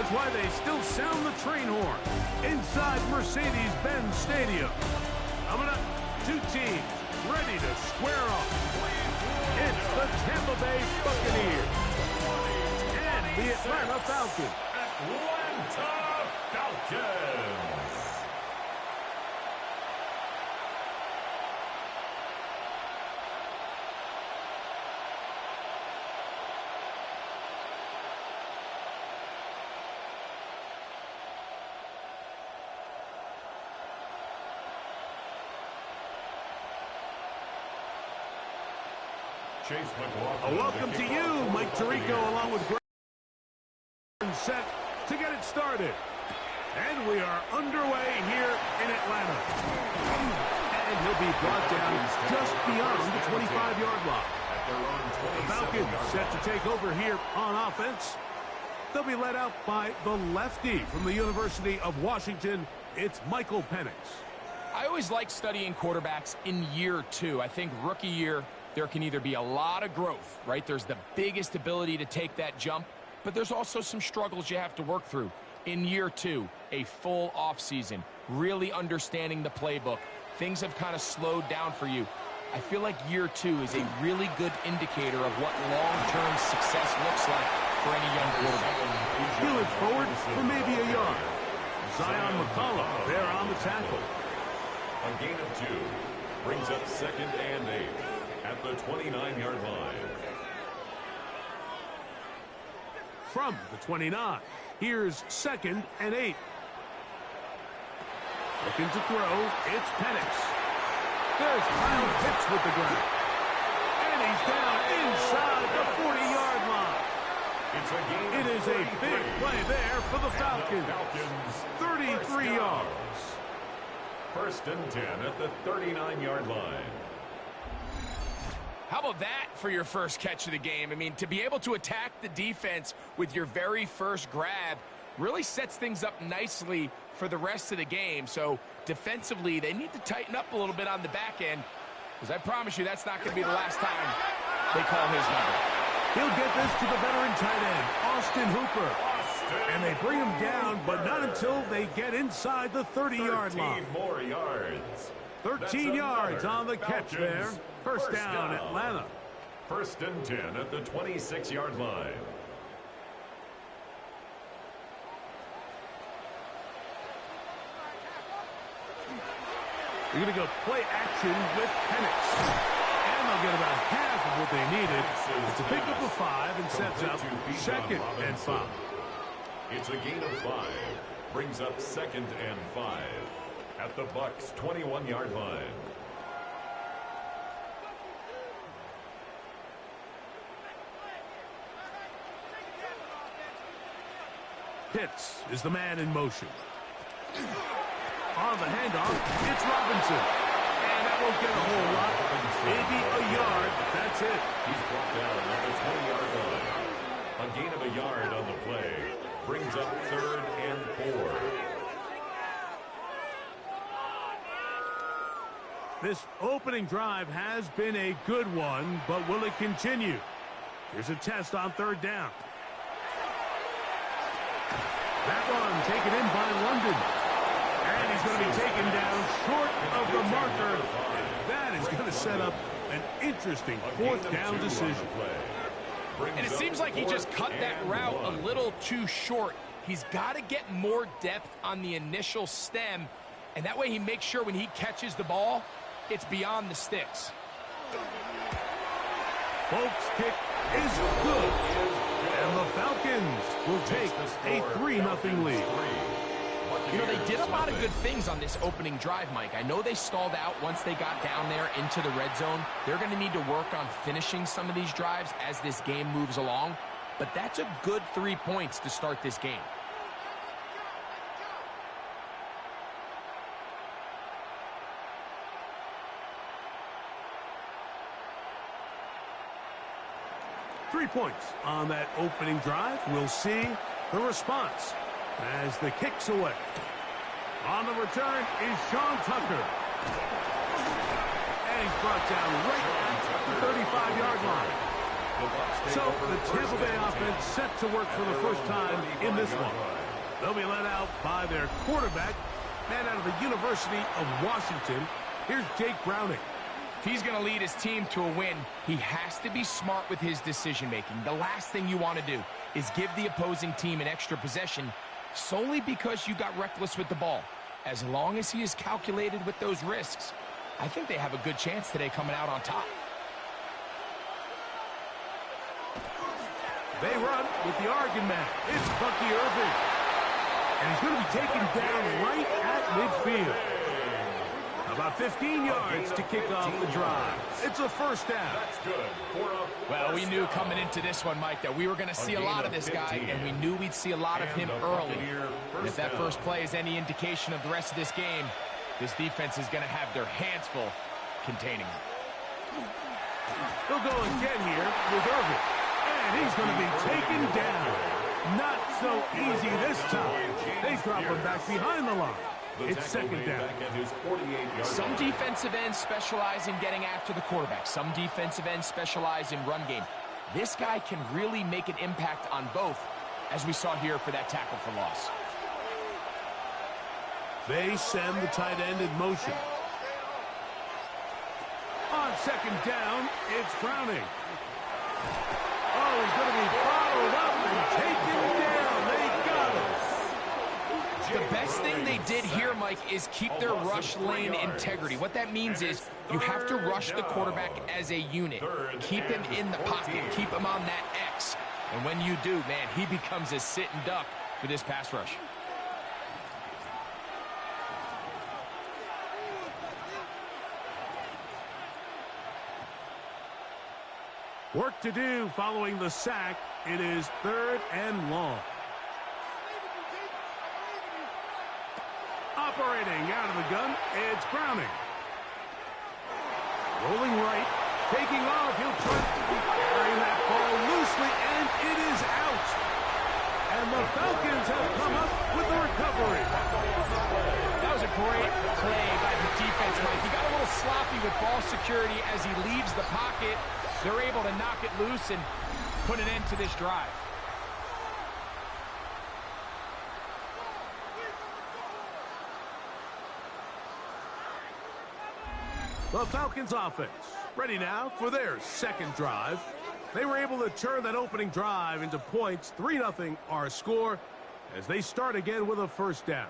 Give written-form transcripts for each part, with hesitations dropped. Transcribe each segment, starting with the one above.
That's why they still sound the train horn inside Mercedes-Benz Stadium. Coming up, two teams ready to square off. It's the Tampa Bay Buccaneers and the Atlanta Falcons. Atlanta Falcons. Welcome to you, Mike Tirico, along with Greg, set to get it started. And we are underway here in Atlanta. And he'll be brought down just beyond the 25-yard line. The Falcons set to take over here on offense. They'll be led out by the lefty from the University of Washington. It's Michael Penix. I always like studying quarterbacks in year two. I think rookie year, there can either be a lot of growth, right? There's the biggest ability to take that jump, but there's also some struggles you have to work through. In year two, a full offseason, really understanding the playbook. Things have kind of slowed down for you. I feel like year two is a really good indicator of what long-term success looks like for any young quarterback. He looks forward for maybe a yard. Zion McCollum there on the tackle. A gain of 2 brings up 2nd and 8 at the 29-yard line. From the 29, here's 2nd and 8. Looking to throw, it's Penix. There's Kyle Pitts with the grab. And he's down inside the 40-yard line. It is a big play there for the Falcons. 33 yards. 1st and 10 at the 39-yard line. How about that for your first catch of the game? I mean, to be able to attack the defense with your very first grab really sets things up nicely for the rest of the game. So defensively, they need to tighten up a little bit on the back end, because I promise you that's not going to be the last time they call his number. He'll get this to the veteran tight end, Austin Hooper. And they bring him down, but not until they get inside the 30-yard line. 13 more yards. 13 yards on the catch there. First down, Atlanta. 1st and 10 at the 26-yard line. They're going to go play action with Penix. And they'll get about half of what they needed. It's a pickup of 5 and sets up 2nd and 5. It's a gain of 5. Brings up 2nd and 5 at the Bucs' 21-yard line. Pitts is the man in motion. On the handoff, it's Robinson. And that won't get a whole lot. Maybe a yard. That's it. He's brought down at the 20-yard line. A gain of a yard on the play. Brings up 3rd and 4. This opening drive has been a good one, but will it continue? Here's a test on 3rd down. That one taken in by London. And he's going to be taken down short of the marker. That is going to set up an interesting 4th down decision. And it seems like he just cut that route a little too short. He's got to get more depth on the initial stem, and that way he makes sure when he catches the ball, it's beyond the sticks. Folks' kick is good. And the Falcons will take a 3-0 lead. You know, they did a lot of good things on this opening drive, Mike. I know they stalled out once they got down there into the red zone. They're going to need to work on finishing some of these drives as this game moves along. But that's a good 3 points to start this game. Three points on that opening drive. We'll see the response as the kick's away. On the return is Sean Tucker. And he's brought down right at the 35-yard line. So the Tampa Bay offense set to work for the first time in this one. They'll be led out by their quarterback, man out of the University of Washington. Here's Jake Browning. If he's going to lead his team to a win, he has to be smart with his decision-making. The last thing you want to do is give the opposing team an extra possession solely because you got reckless with the ball. As long as he is calculated with those risks, I think they have a good chance today coming out on top. They run with the Oregon man. It's Bucky Irving. And he's going to be taken down right at midfield. About 15 yards to kick off the drive. It's a first down. That's good. Well, we knew coming into this one, Mike, that we were going to see a lot of this guy, and we knew we'd see a lot of him early. And if that first play is any indication of the rest of this game, this defense is going to have their hands full containing him. They'll go again here with Irving. And he's going to be taken down. Not so easy this time. They drop him back behind the line. It's second down. Some defensive ends specialize in getting after the quarterback. Some defensive ends specialize in run game. This guy can really make an impact on both, as we saw here for that tackle for loss. They send the tight end in motion. On second down, it's Browning. Oh, he's going to be followed up and taken down. They got him. The best thing they did here, Mike, is keep their rush lane integrity. What that means is you have to rush the quarterback as a unit. Keep him in the pocket. Keep him on that X. And when you do, man, he becomes a sit and duck for this pass rush. Work to do following the sack. It is third and long. Operating out of the gun, it's Browning. Rolling right, taking off. He'll try to be carrying that ball loosely, and it is out. And the Falcons have come up with the recovery. That was a great play by the defense, Mike. He got a little sloppy with ball security as he leaves the pocket. They're able to knock it loose and put an end to this drive. The Falcons offense ready now for their second drive. They were able to turn that opening drive into points. 3-0 our score as they start again with a first down.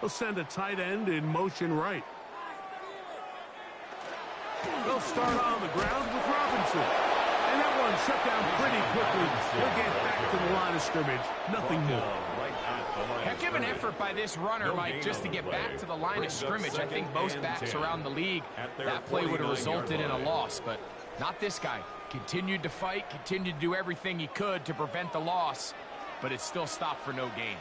They'll send a tight end in motion right. They'll start on the ground with Robinson. And that one shut down pretty quickly. They'll get back to the line of scrimmage. Nothing more. Heck of an effort by this runner, Mike, just to get back to the line of scrimmage. I think most backs around the league, that play would have resulted in a loss, but not this guy. Continued to fight, continued to do everything he could to prevent the loss, but it still stopped for no gain.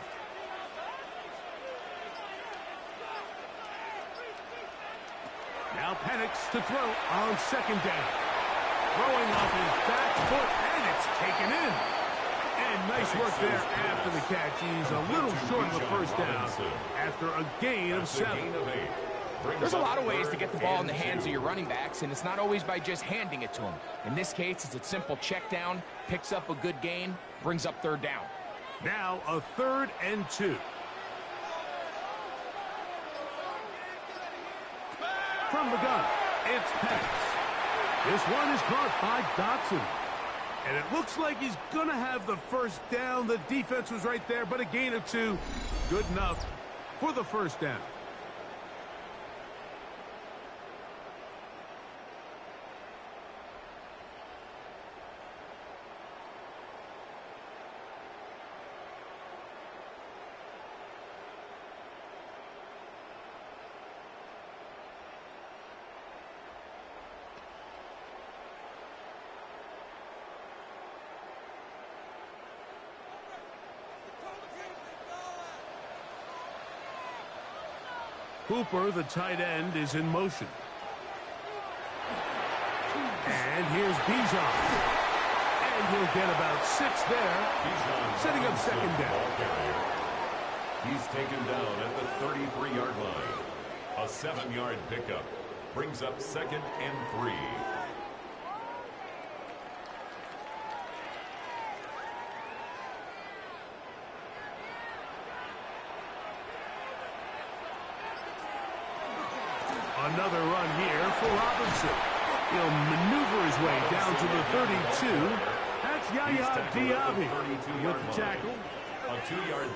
Now Penix to throw on second down. Throwing off his back foot, and it's taken in. And nice work there after the catch. He's a little short of the first down after a gain of 7. There's a lot of ways to get the ball in the hands of your running backs, and it's not always by just handing it to them. In this case, it's a simple check down, picks up a good gain, brings up third down. Now a 3rd and 2. From the gun, it's Penix. This one is caught by Dotson. And it looks like he's going to have the first down. The defense was right there, but a gain of 2. Good enough for the first down. Cooper, the tight end, is in motion. And here's Bijan. And he'll get about 6 there, setting up second down. He's taken down at the 33-yard line. A 7-yard pickup brings up 2nd and 3. Another run here for Robinson. He'll maneuver his way down to the 32. That's Yaya Diaby with the tackle.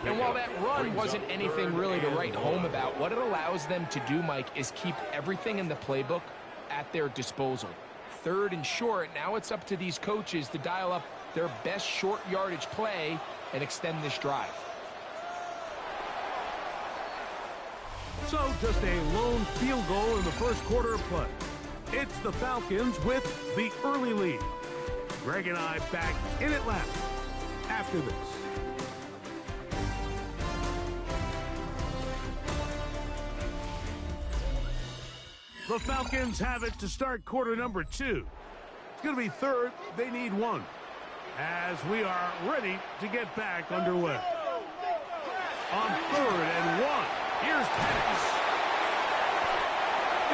And while that run wasn't anything really to write home about, what it allows them to do, Mike, is keep everything in the playbook at their disposal. 3rd and short, now it's up to these coaches to dial up their best short yardage play and extend this drive. So just a lone field goal in the first quarter of play. It's the Falcons with the early lead. Greg and I back in Atlanta after this. The Falcons have it to start quarter number 2. It's going to be 3rd. They need 1. As we are ready to get back underway. On 3rd and 1. Here's Penix.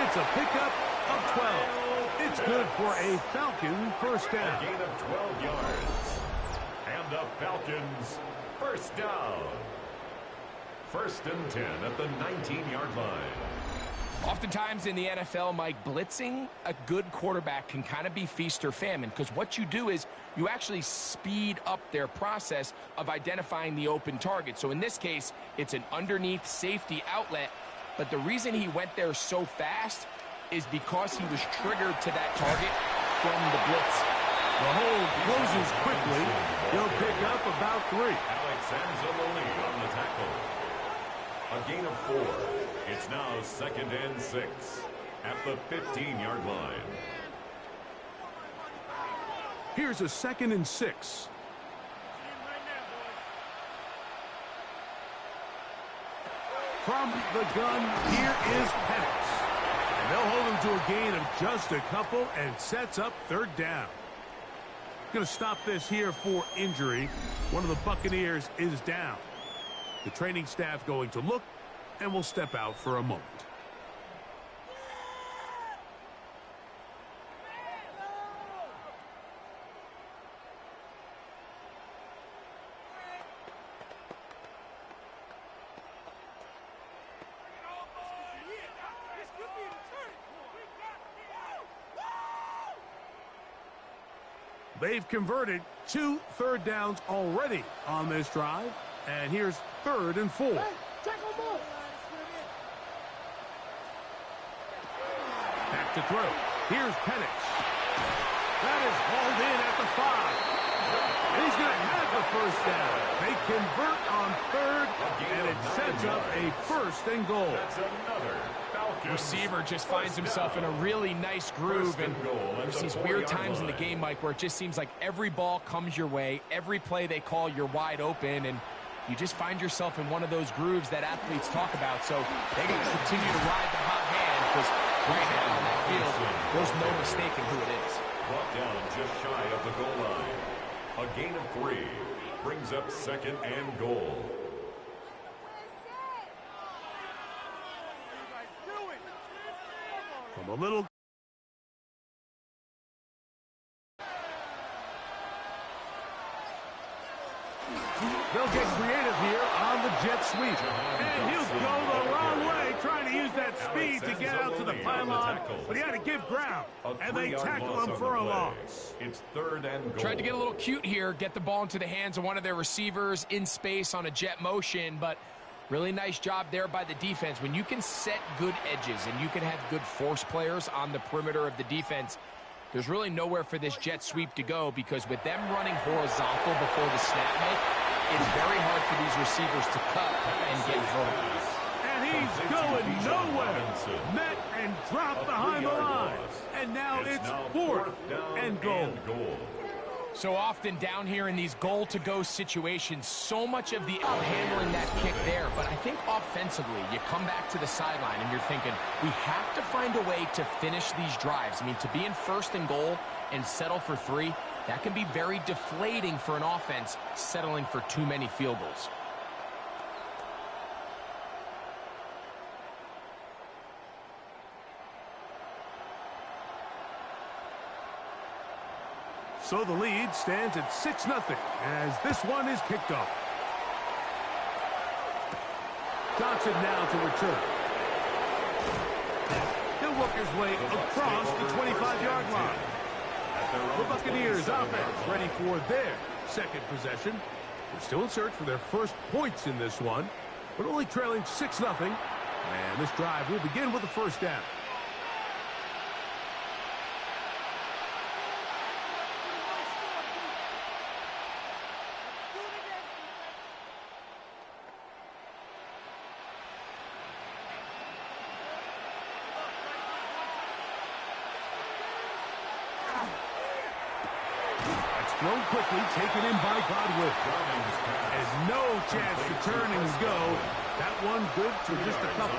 It's a pickup of 12. It's good for a Falcon first down. A gain of 12 yards. And the Falcons first down. 1st and 10 at the 19-yard line. Oftentimes in the NFL, Mike, blitzing a good quarterback can kind of be feast or famine, because what you do is you actually speed up their process of identifying the open target. So in this case, it's an underneath safety outlet, but the reason he went there so fast is because he was triggered to that target from the blitz. The hole closes quickly. He'll pick up about 3. Alex Anzalone on the tackle. A gain of 4. It's now 2nd and 6 at the 15-yard line. Here's a 2nd and 6. From the gun, here is Penix. And they'll hold him to a gain of just a couple and sets up 3rd down. Going to stop this here for injury. One of the Buccaneers is down. The training staff going to look, and we'll step out for a moment. They've converted 2 third downs already on this drive. And here's 3rd and 4. Back to throw. Here's Penix. That is hauled in at the 5. And he's going to have the first down. They convert on 3rd, and it sets up a 1st and goal. That's another Falcons. Receiver just finds himself in a really nice groove, and there's these weird times in the game, Mike, where it just seems like every ball comes your way, every play they call, you're wide open, and you just find yourself in one of those grooves that athletes talk about. So they got to continue to ride the hot hand, because right now on that field, there's no mistaking who it is. Brought down just shy of the goal line. A gain of 3 brings up 2nd and goal. From a little... They'll get creative here on the jet sweep. And he'll go the wrong way, trying to use that speed to get out to the pylon. But he had to give ground. And they tackle him for a loss. It's 3rd and goal. Tried to get a little cute here, get the ball into the hands of one of their receivers in space on a jet motion, but really nice job there by the defense. When you can set good edges and you can have good force players on the perimeter of the defense, there's really nowhere for this jet sweep to go, because with them running horizontal before the snap, Mike, it's very hard for these receivers to cut and get vertical. And he's going nowhere. Met and dropped behind the line. And now it's 4th and goal. So often down here in these goal-to-go situations, so much of the handling that kick there. But I think offensively, you come back to the sideline and you're thinking, we have to find a way to finish these drives. I mean, to be in first and goal and settle for 3, that can be very deflating for an offense settling for too many field goals. So the lead stands at 6-0 as this one is kicked off. Johnson now to return. He'll work his way across the 25-yard line. The Buccaneers offense ready for their second possession. They're still in search for their first points in this one, but only trailing 6-0. And this drive will begin with a first down. Thrown quickly, taken in by Godwin. And no chance to turn and go. That one good for just a couple.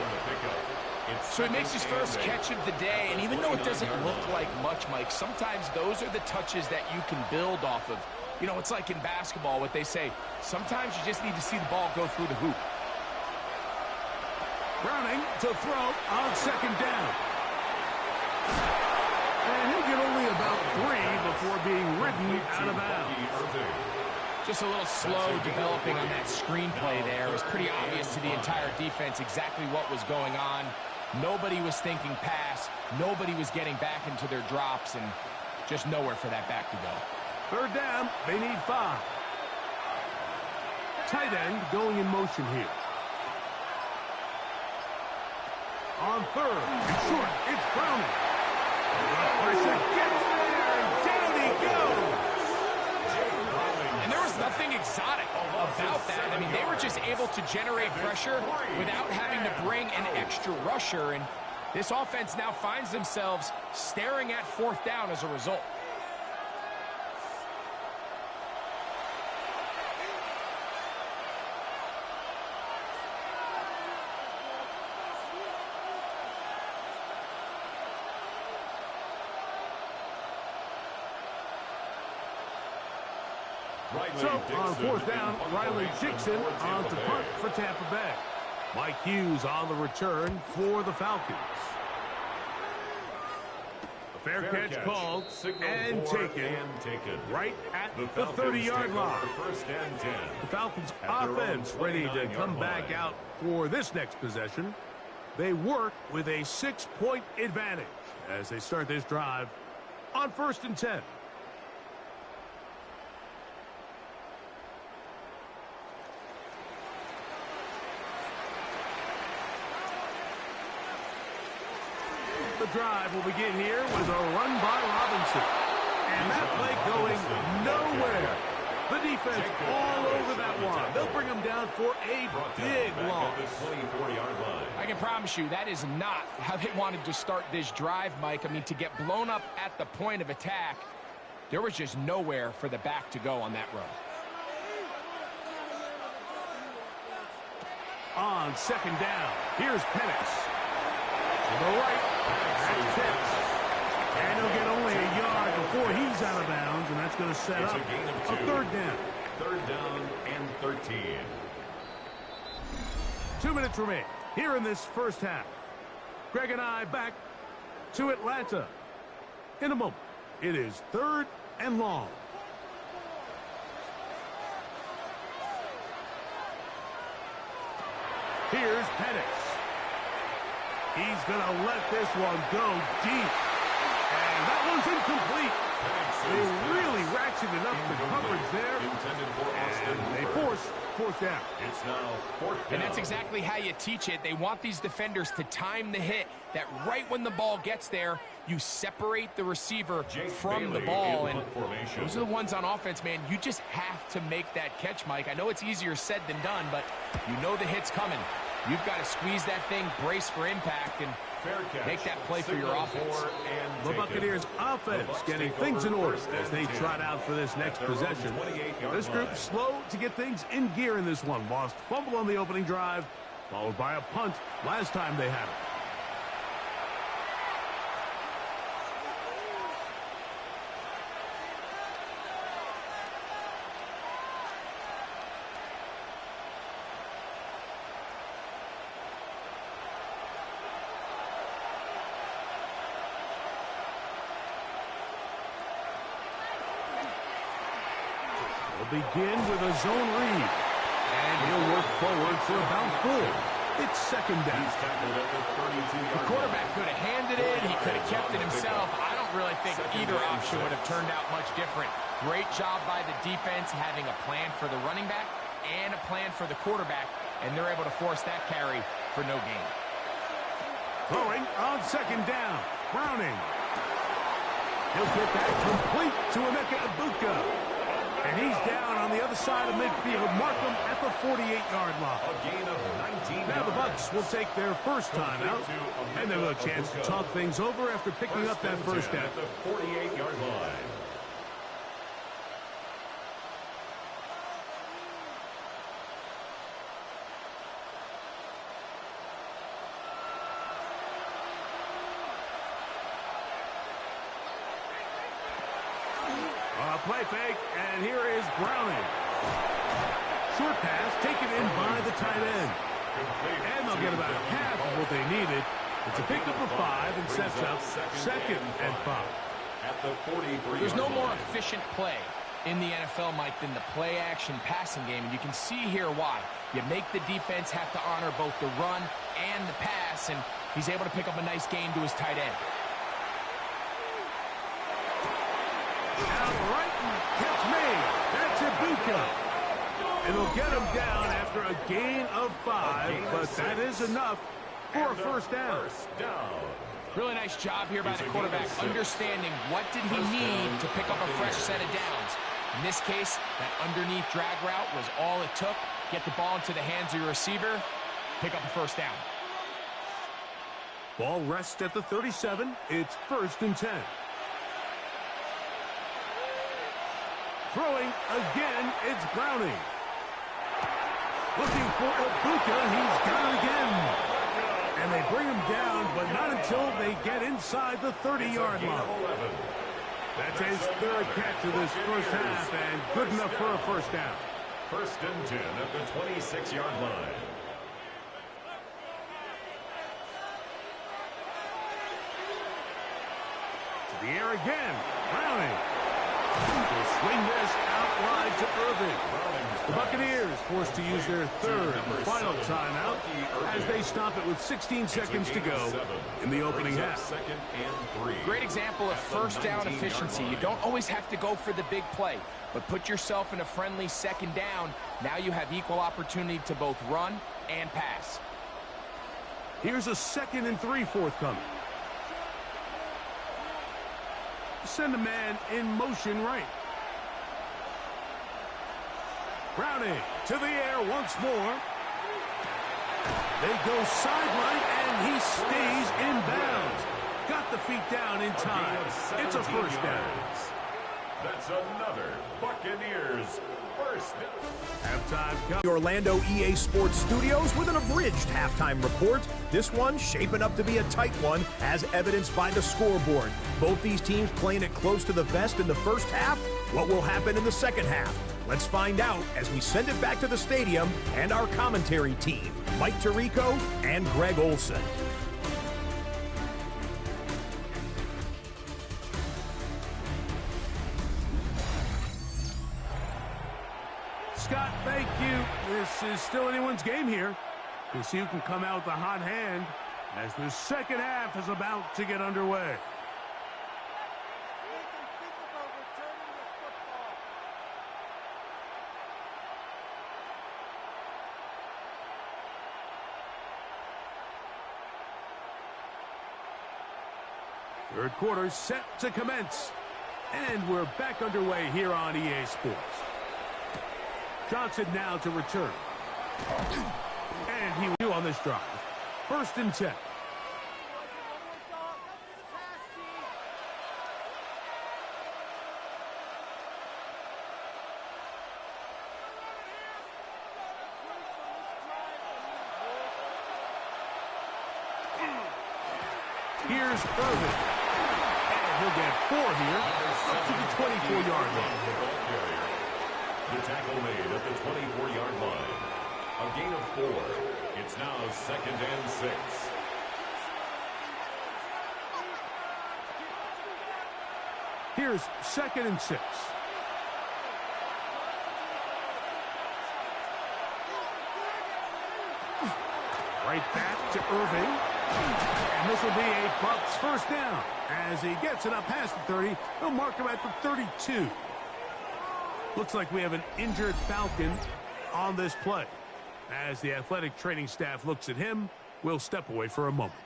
So he makes his first catch of the day, and even though it doesn't look like much, Mike, sometimes those are the touches that you can build off of. You know, it's like in basketball, what they say, sometimes you just need to see the ball go through the hoop. Browning to throw on second down. And he'll get only about 3 before being ridden out of bounds. Just a little slow developing on that screenplay there. It was pretty obvious to the entire defense exactly what was going on. Nobody was thinking pass. Nobody was getting back into their drops, and just nowhere for that back to go. Third down, they need 5. Tight end going in motion here. On third and short, it's Browning. Pressure gets there, and down he goes. And there was nothing exotic about that. I mean, they were just able to generate pressure without having to bring an extra rusher, and this offense now finds themselves staring at fourth down as a result. So, on fourth down, Riley Dixon on to punt for Tampa Bay. Mike Hughes on the return for the Falcons. A fair catch called and taken right at the 30-yard line. The Falcons offense ready to come back out for this next possession. They work with a 6-point advantage as they start this drive on 1st and 10. The drive will begin here with a run by Robinson. And that play going nowhere. The defense all over that one. They'll bring him down for a big loss. I can promise you that is not how they wanted to start this drive, Mike. I mean, to get blown up at the point of attack, there was just nowhere for the back to go on that run. On second down, here's Penix. To the right, that's Pitts. And he'll get only a yard before he's out of bounds, and that's going to set up a third down. Third down and 13. 2 minutes remain here in this first half. Greg and I back to Atlanta. In a moment, it is 3rd and long. Here's Penix. He's going to let this one go deep. And that one's incomplete. They really ratcheted up the coverage there. And they force fourth down. It's now fourth down. And that's exactly how you teach it. They want these defenders to time the hit, that right when the ball gets there, you separate the receiver from the ball. And those are the ones on offense, man. You just have to make that catch, Mike. I know it's easier said than done, but you know the hit's coming. You've got to squeeze that thing, brace for impact, and make that play for your offense. The Buccaneers offense getting things in order as they trot out for this next possession. This group slow to get things in gear in this one. Lost fumble on the opening drive, followed by a punt last time they had it. They'll begin with a zone read. And he'll work forward for about 4. It's second down. The quarterback could have handed it. He could have kept it himself. I don't really think either option would have turned out much different. Great job by the defense having a plan for the running back and a plan for the quarterback, and they're able to force that carry for no gain. Throwing on second down. Browning. He'll get that complete to Emeka Egbuka. And he's down on the other side of midfield. Mark him at the 48-yard line. A gain of 19 now the Bucs will take their first time out, and they'll have a chance to talk things over after picking up that first down. At the 48-yard line. Play fake, and here is Browning. Short pass taken in by the tight end. And they'll get about half of what they needed. It's a pickup of 5 and sets up second and 5. At the 43. There's no more efficient play in the NFL, Mike, than the play-action passing game. And you can see here why. You make the defense have to honor both the run and the pass, and he's able to pick up a nice gain to his tight end. Outright catch made. That's Egbuka. It'll get him down after a gain of 5, but that is enough for a first down. Really nice job here by the quarterback, understanding what did he need to pick up a fresh set of downs. In this case, that underneath drag route was all it took. Get the ball into the hands of your receiver, pick up a first down. Ball rests at the 37. It's first and 10. Throwing again, it's Browning. Looking for Egbuka, he's got it again. And they bring him down, but not until they get inside the 30-yard line. That's his third catch of this first half, and good enough for a first down. First and 10 at the 26-yard line. To the air again, Browning. Will swing this out wide to Irving. The Buccaneers forced to use their third and final timeout as they stop it with 16 seconds to go in the opening half. Great example of first down efficiency. You don't always have to go for the big play, but put yourself in a friendly second down. Now you have equal opportunity to both run and pass. Here's a 2nd and 3 forthcoming. Send a man in motion right. Browning to the air once more. They go sideline, and he stays in bounds. Got the feet down in time. It's a first down. That's another Buccaneers first down. Halftime comes. The Orlando EA Sports Studios with an abridged halftime report. This one shaping up to be a tight one, as evidenced by the scoreboard. Both these teams playing it close to the vest in the first half. What will happen in the second half? Let's find out as we send it back to the stadium and our commentary team, Mike Tirico and Greg Olson. Scott, thank you. This is still anyone's game here. We'll see who can come out with a hot hand as the second half is about to get underway. Third quarter set to commence. And we're back underway here on EA Sports. Johnson now to return. And he on this drive. 1st and 10. Here's Irvin. And he'll get 4 here, up to the 24-yard line. The tackle made at the 24-yard line. A gain of 4. It's now 2nd and 6. Here's 2nd and 6. Right back to Irving. And this will be a Bucs 1st down. As he gets it up past the 30, they'll mark him at the 32. Looks like we have an injured Falcon on this play. As the athletic training staff looks at him, we'll step away for a moment.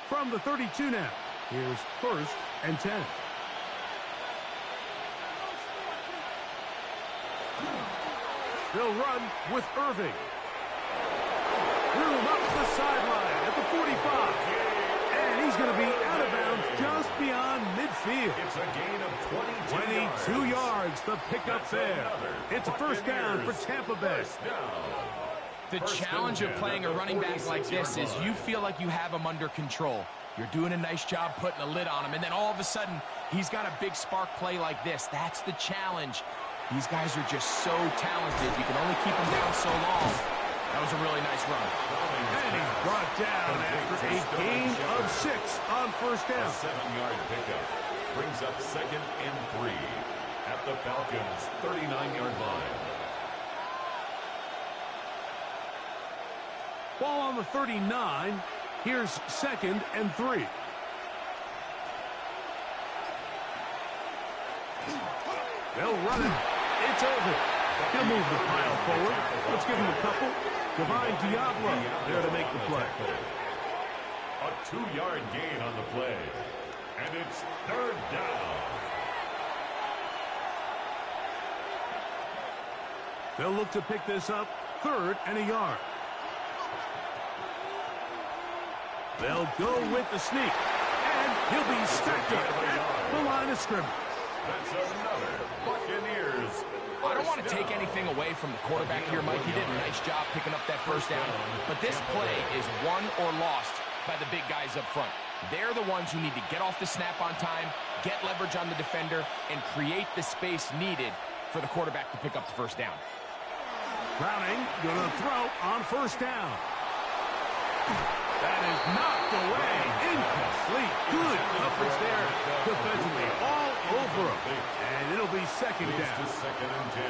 From the 32 now, here's 1st and 10. They'll run with Irving. Room up the sideline at the 45. And he's going to be out of bounds just beyond midfield. It's a gain of 22 yards, the pickup there. It's a 1st down for Tampa Bay. The challenge of playing a running back like this is you feel like you have him under control. You're doing a nice job putting a lid on him, and then all of a sudden, he's got a big spark play like this. That's the challenge. These guys are just so talented. You can only keep them down so long. That was a really nice run. And he's brought down after a gain of 6 on 1st down. A 7-yard pickup brings up 2nd and 3 at the Falcons' 39-yard line. Ball on the 39. Here's 2nd and 3. They'll run it. It's over. He'll move the pile forward. Let's give him a couple. Divine Diablo there to make the play. A 2-yard gain on the play. And it's 3rd down. They'll look to pick this up 3rd and a yard. They'll go with the sneak. And he'll be stacked up at the line of scrimmage. That's another Buccaneers. I don't want to take anything away from the quarterback here, Mike. He did a nice job picking up that 1st down. But this play is won or lost by the big guys up front. They're the ones who need to get off the snap on time, get leverage on the defender, and create the space needed for the quarterback to pick up the 1st down. Browning going to throw on 1st down. That is knocked away. Incomplete. Good coverage there defensively. All over him. And it'll be 2nd down. 2nd and 10.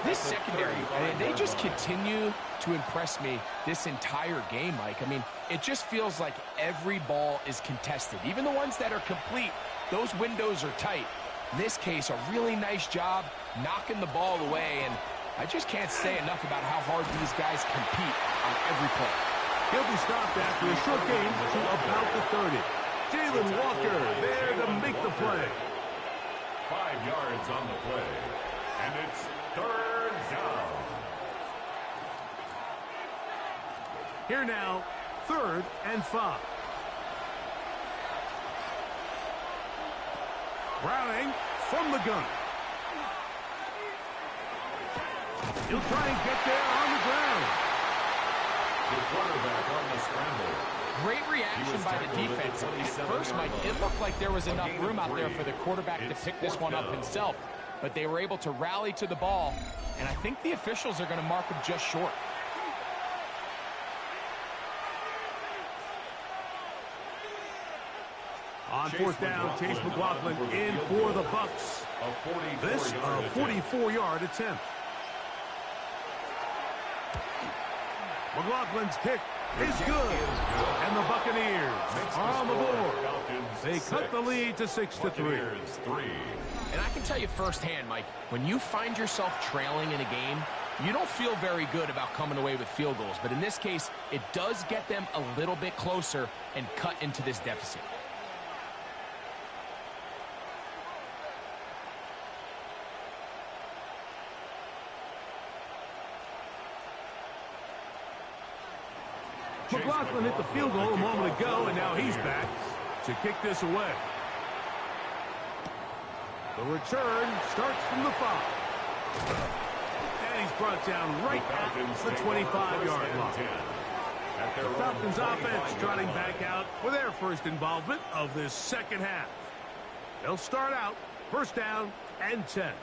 This secondary, they just continue to impress me this entire game, Mike. I mean, it just feels like every ball is contested. Even the ones that are complete, those windows are tight. In this case, a really nice job knocking the ball away. And I just can't say enough about how hard these guys compete on every play. He'll be stopped after a short gain to about the 30. Jalen Walker there to make the play. 5 yards on the play. And it's 3rd down. Here now, 3rd and 5. Browning from the gun. He'll try and get there on the ground. The quarterback on the scramble. Great reaction by the defense. At first, Mike, it looked like there was enough room out there for the quarterback to pick this one up himself. But they were able to rally to the ball, and I think the officials are going to mark him just short. On 4th down, Chase McLaughlin in for the Bucs. This a 44-yard attempt. McLaughlin's kick is good. And the Buccaneers are on the board. They cut the lead to 6-3. And I can tell you firsthand, Mike, when you find yourself trailing in a game, you don't feel very good about coming away with field goals. But in this case, it does get them a little bit closer and cut into this deficit. McLaughlin hit the field goal a moment ago, and now he's back to kick this away. The return starts from the 5. And he's brought down right at the 25-yard line. The Falcons offense trotting back out for their first involvement of this second half. They'll start out first down and 10.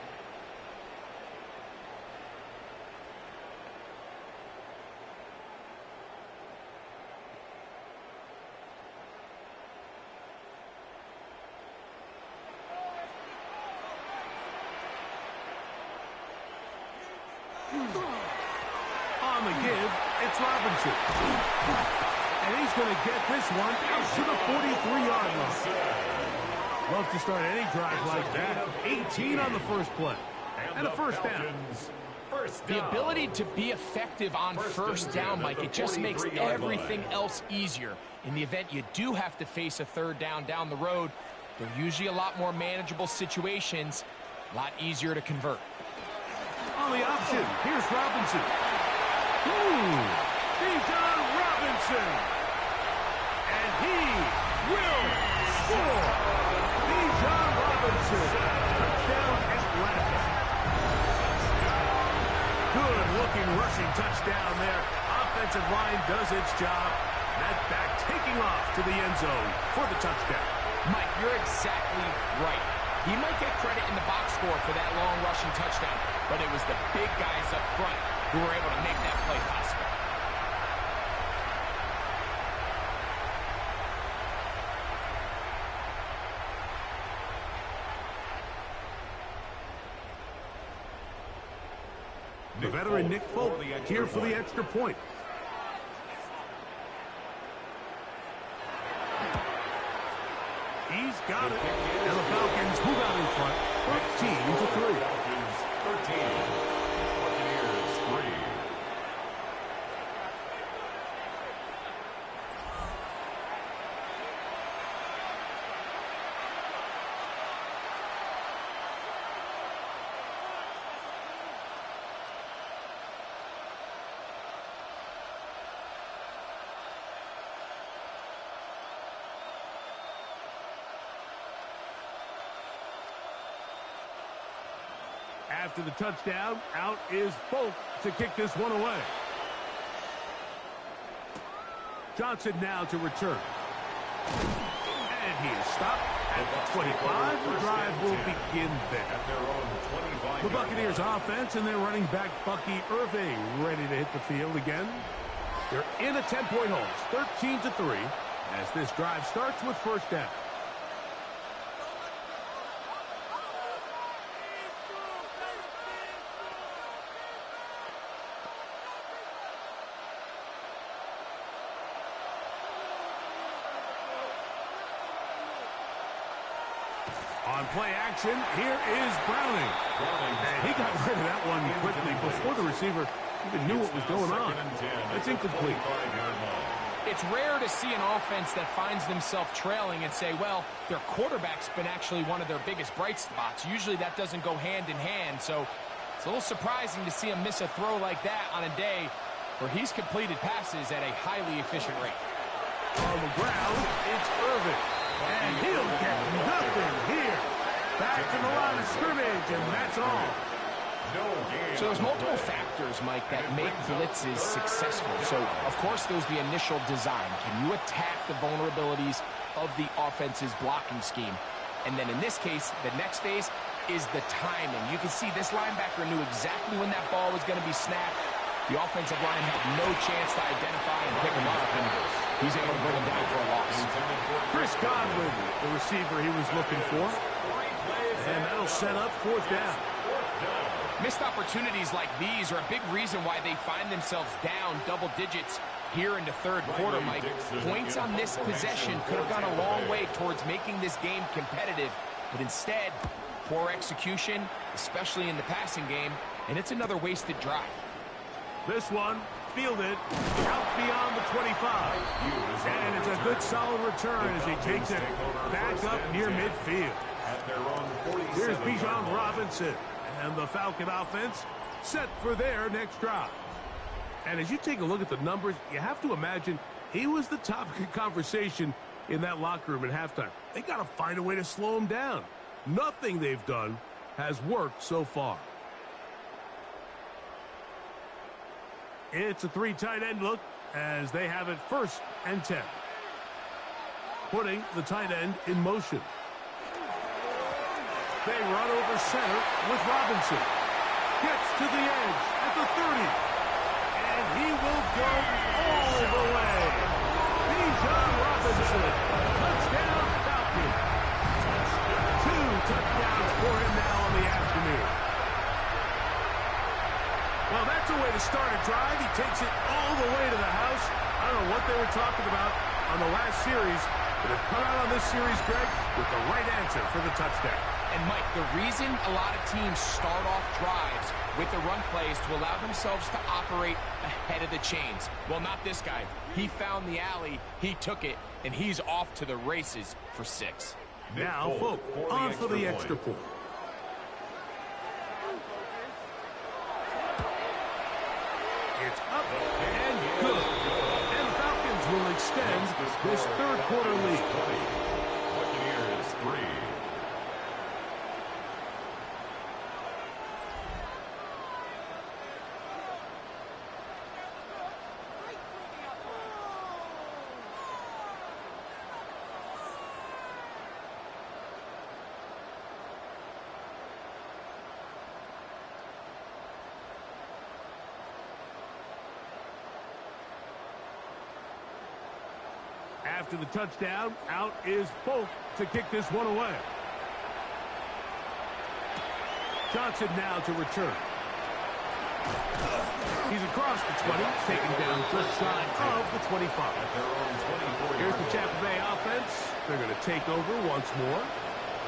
On the give, it's Robinson. And he's going to get this one out to the 43-yard line. Love to start any drive like that. 18 on the first play. And a first down. The ability to be effective on first down, Mike, it just makes everything else easier. In the event you do have to face a third down the road, they're usually a lot more manageable situations, a lot easier to convert. On the option, here's Robinson. Bijan Robinson. And he will score. Bijan Robinson. Touchdown Atlanta. Good-looking rushing touchdown there. Offensive line does its job. That back taking off to the end zone for the touchdown. Mike, you're exactly right. He might get credit in the box score for that long rushing touchdown, but it was the big guys up front who were able to make that play possible. The veteran Nick Folk here for the extra point. He's got it. And the Falcons move out in front, 13-3. Falcons 13, Buccaneers 3. After the touchdown, out is Folk to kick this one away. Johnson now to return. And he is stopped at the 25. The drive will begin there. The Buccaneers offense and their running back Bucky Irving ready to hit the field again. They're in a 10-point hole, 13-3, as this drive starts with first down. On play action, here is Browning. And he got rid of that one quickly before the receiver even knew what was going on. That's incomplete. It's rare to see an offense that finds themselves trailing and say, well, their quarterback's been actually one of their biggest bright spots. Usually that doesn't go hand in hand, so it's a little surprising to see him miss a throw like that on a day where he's completed passes at a highly efficient rate. On the ground, it's Irving. And he'll get nothing here. Back to the line of scrimmage, and that's all. So there's multiple factors, Mike, that make blitzes successful. So, of course, there's the initial design. Can you attack the vulnerabilities of the offense's blocking scheme? And then in this case, the next phase is the timing. You can see this linebacker knew exactly when that ball was going to be snapped. The offensive line had no chance to identify and pick him up, and he's able to bring him down for a loss. Chris Godwin, the receiver he was looking for. And that'll set up fourth down. Missed opportunities like these are a big reason why they find themselves down double digits Here in the third quarter, Mike, points on this possession could have gone a long way towards making this game competitive, but instead, poor execution, especially in the passing game, and it's another wasted drive. This one, fielded out beyond the 25. And it's a good solid return as he takes it back up near midfield. Here's Bijan Robinson and the Falcon offense set for their next drive. And as you take a look at the numbers, you have to imagine he was the topic of conversation in that locker room at halftime. They got to find a way to slow him down. Nothing they've done has worked so far. It's a 3 tight end look as they have it 1st and 10. Putting the tight end in motion. They run over center with Robinson. Gets to the edge at the 30. And he will go all the way. Bijan Robinson. Touchdown Falcons. 2 touchdowns for him now on the afternoon. Well, that's a way to start a drive. He takes it all the way to the house. I don't know what they were talking about on the last series, but they've come out on this series, Greg, with the right answer for the touchdown. And, Mike, the reason a lot of teams start off drives with the run plays to allow themselves to operate ahead of the chains. Well, not this guy. He found the alley, he took it, and he's off to the races for 6. Now, Folk on for the extra point. It's up and good. And Falcons will extend this third quarter lead. Buccaneers 3. After the touchdown, out is Folk to kick this one away. Johnson now to return. He's across the 20, taken down just side of the 25. Here's the Tampa Bay offense. They're going to take over once more.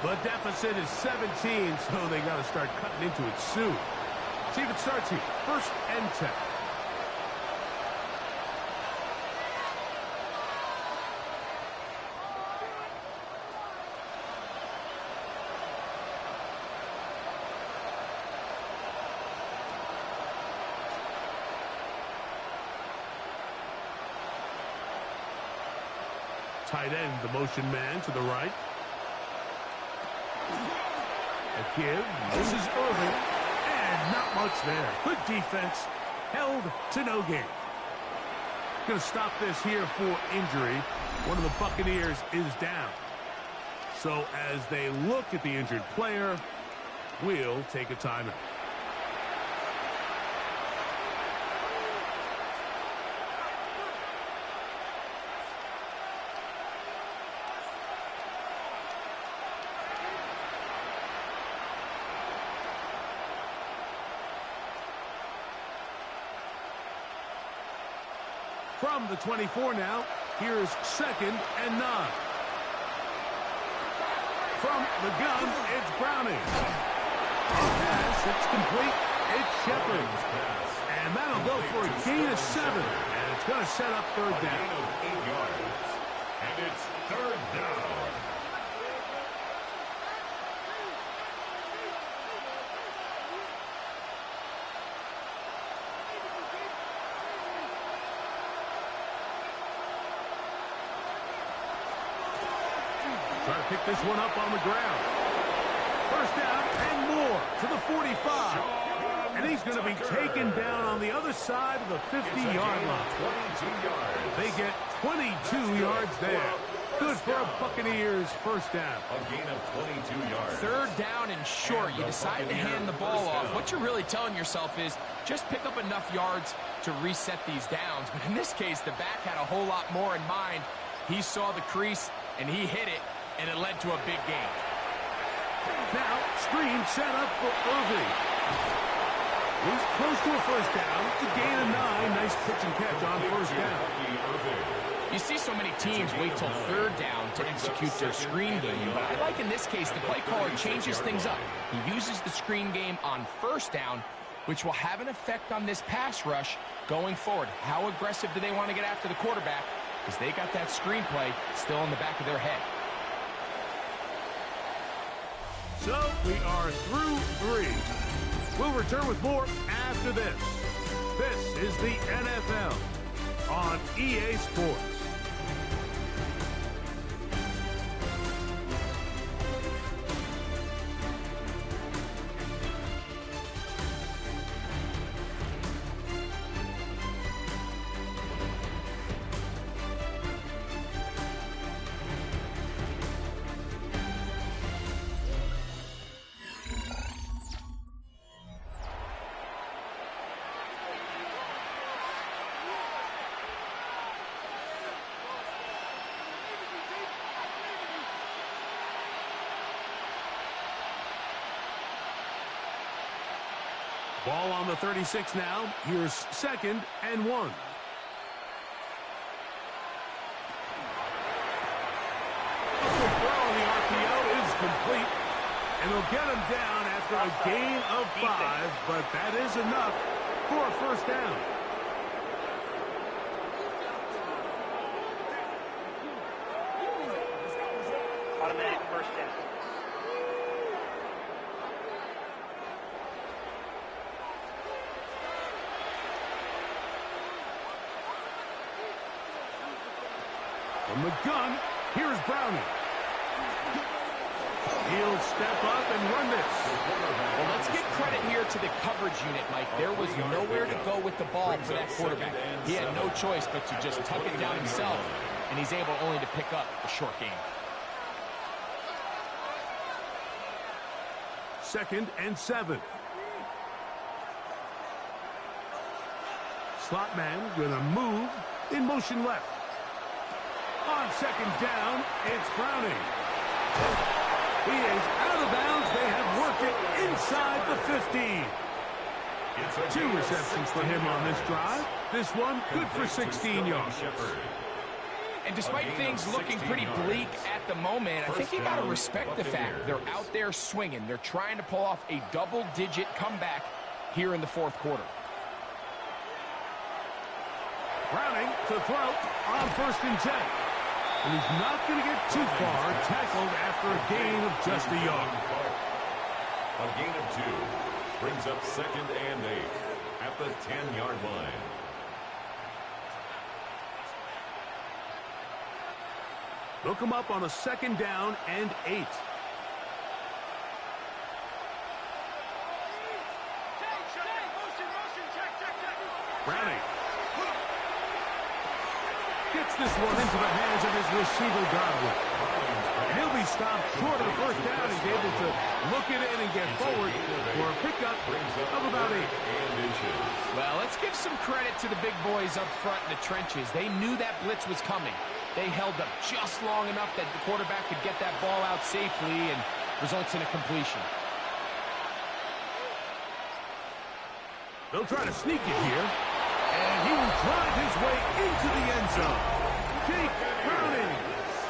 The deficit is 17, so they got to start cutting into it soon. See if it starts here. 1st and 10. Tight end, the motion man to the right. A give. This is Irving. And not much there. Good defense. Held to no gain. Going to stop this here for injury. One of the Buccaneers is down. So as they look at the injured player, we'll take a timeout. From the 24 now, here's 2nd and 9. From the gun, it's Browning. Pass, it's complete. It's Shepard. And that'll go for a gain of 7. And it's going to set up 3rd down. 8 yards. And it's 3rd down. Trying to pick this one up on the ground. 1st down and more to the 45. And he's going to be taken down on the other side of the 50-yard line. 22 yards. They get 22 yards there. Good for a Buccaneers 1st down. A gain of 22 yards. 3rd down and short. You decide to hand the ball off. What you're really telling yourself is just pick up enough yards to reset these downs. But in this case, the back had a whole lot more in mind. He saw the crease, and he hit it, and it led to a big gain. Now, screen set up for Irving. He's close to a first down. To gain a 9. Nice pitch and catch on first down. You see so many teams wait till third down to execute their screen game, but I like in this case the play caller changes things up. He uses the screen game on first down, which will have an effect on this pass rush going forward. How aggressive do they want to get after the quarterback? Because they got that screenplay still in the back of their head. So we are through 3. We'll return with more after this. This is the NFL on EA Sports. Ball on the 36 now. Here's 2nd and 1. The throw on the RPO is complete. And they'll get him down after a gain of 5, but that is enough for a first down. Automatic first down. From the gun, here's Browning. He'll step up and run this. Well, let's give credit here to the coverage unit, Mike. There was nowhere to go with the ball for that quarterback. He had no choice but to just tuck it down himself, and he's able only to pick up a short gain. 2nd and 7. Slot man gonna move in motion left. On 2nd down, it's Browning. He is out of bounds. They have worked it inside the 15. 2 receptions for him on this drive. This one good for 16 yards. And despite things looking pretty bleak at the moment, I think you got to respect the fact they're out there swinging. They're trying to pull off a double-digit comeback here in the 4th quarter. Browning to throw on 1st and 10. And he's not going to get too far, tackled after a gain of just a yard. A gain of 2 brings up 2nd and 8 at the 10-yard line. They'll come up on a 2nd down and 8. Browning gets this one into the hands of his receiver, Godwin. And he'll be stopped short of the first down. He's able to look it in and get forward for a pickup of about 8. Well, let's give some credit to the big boys up front in the trenches. They knew that blitz was coming. They held up just long enough that the quarterback could get that ball out safely and results in a completion. They'll try to sneak it here. And he will drive his way into the end zone. Jake Browning.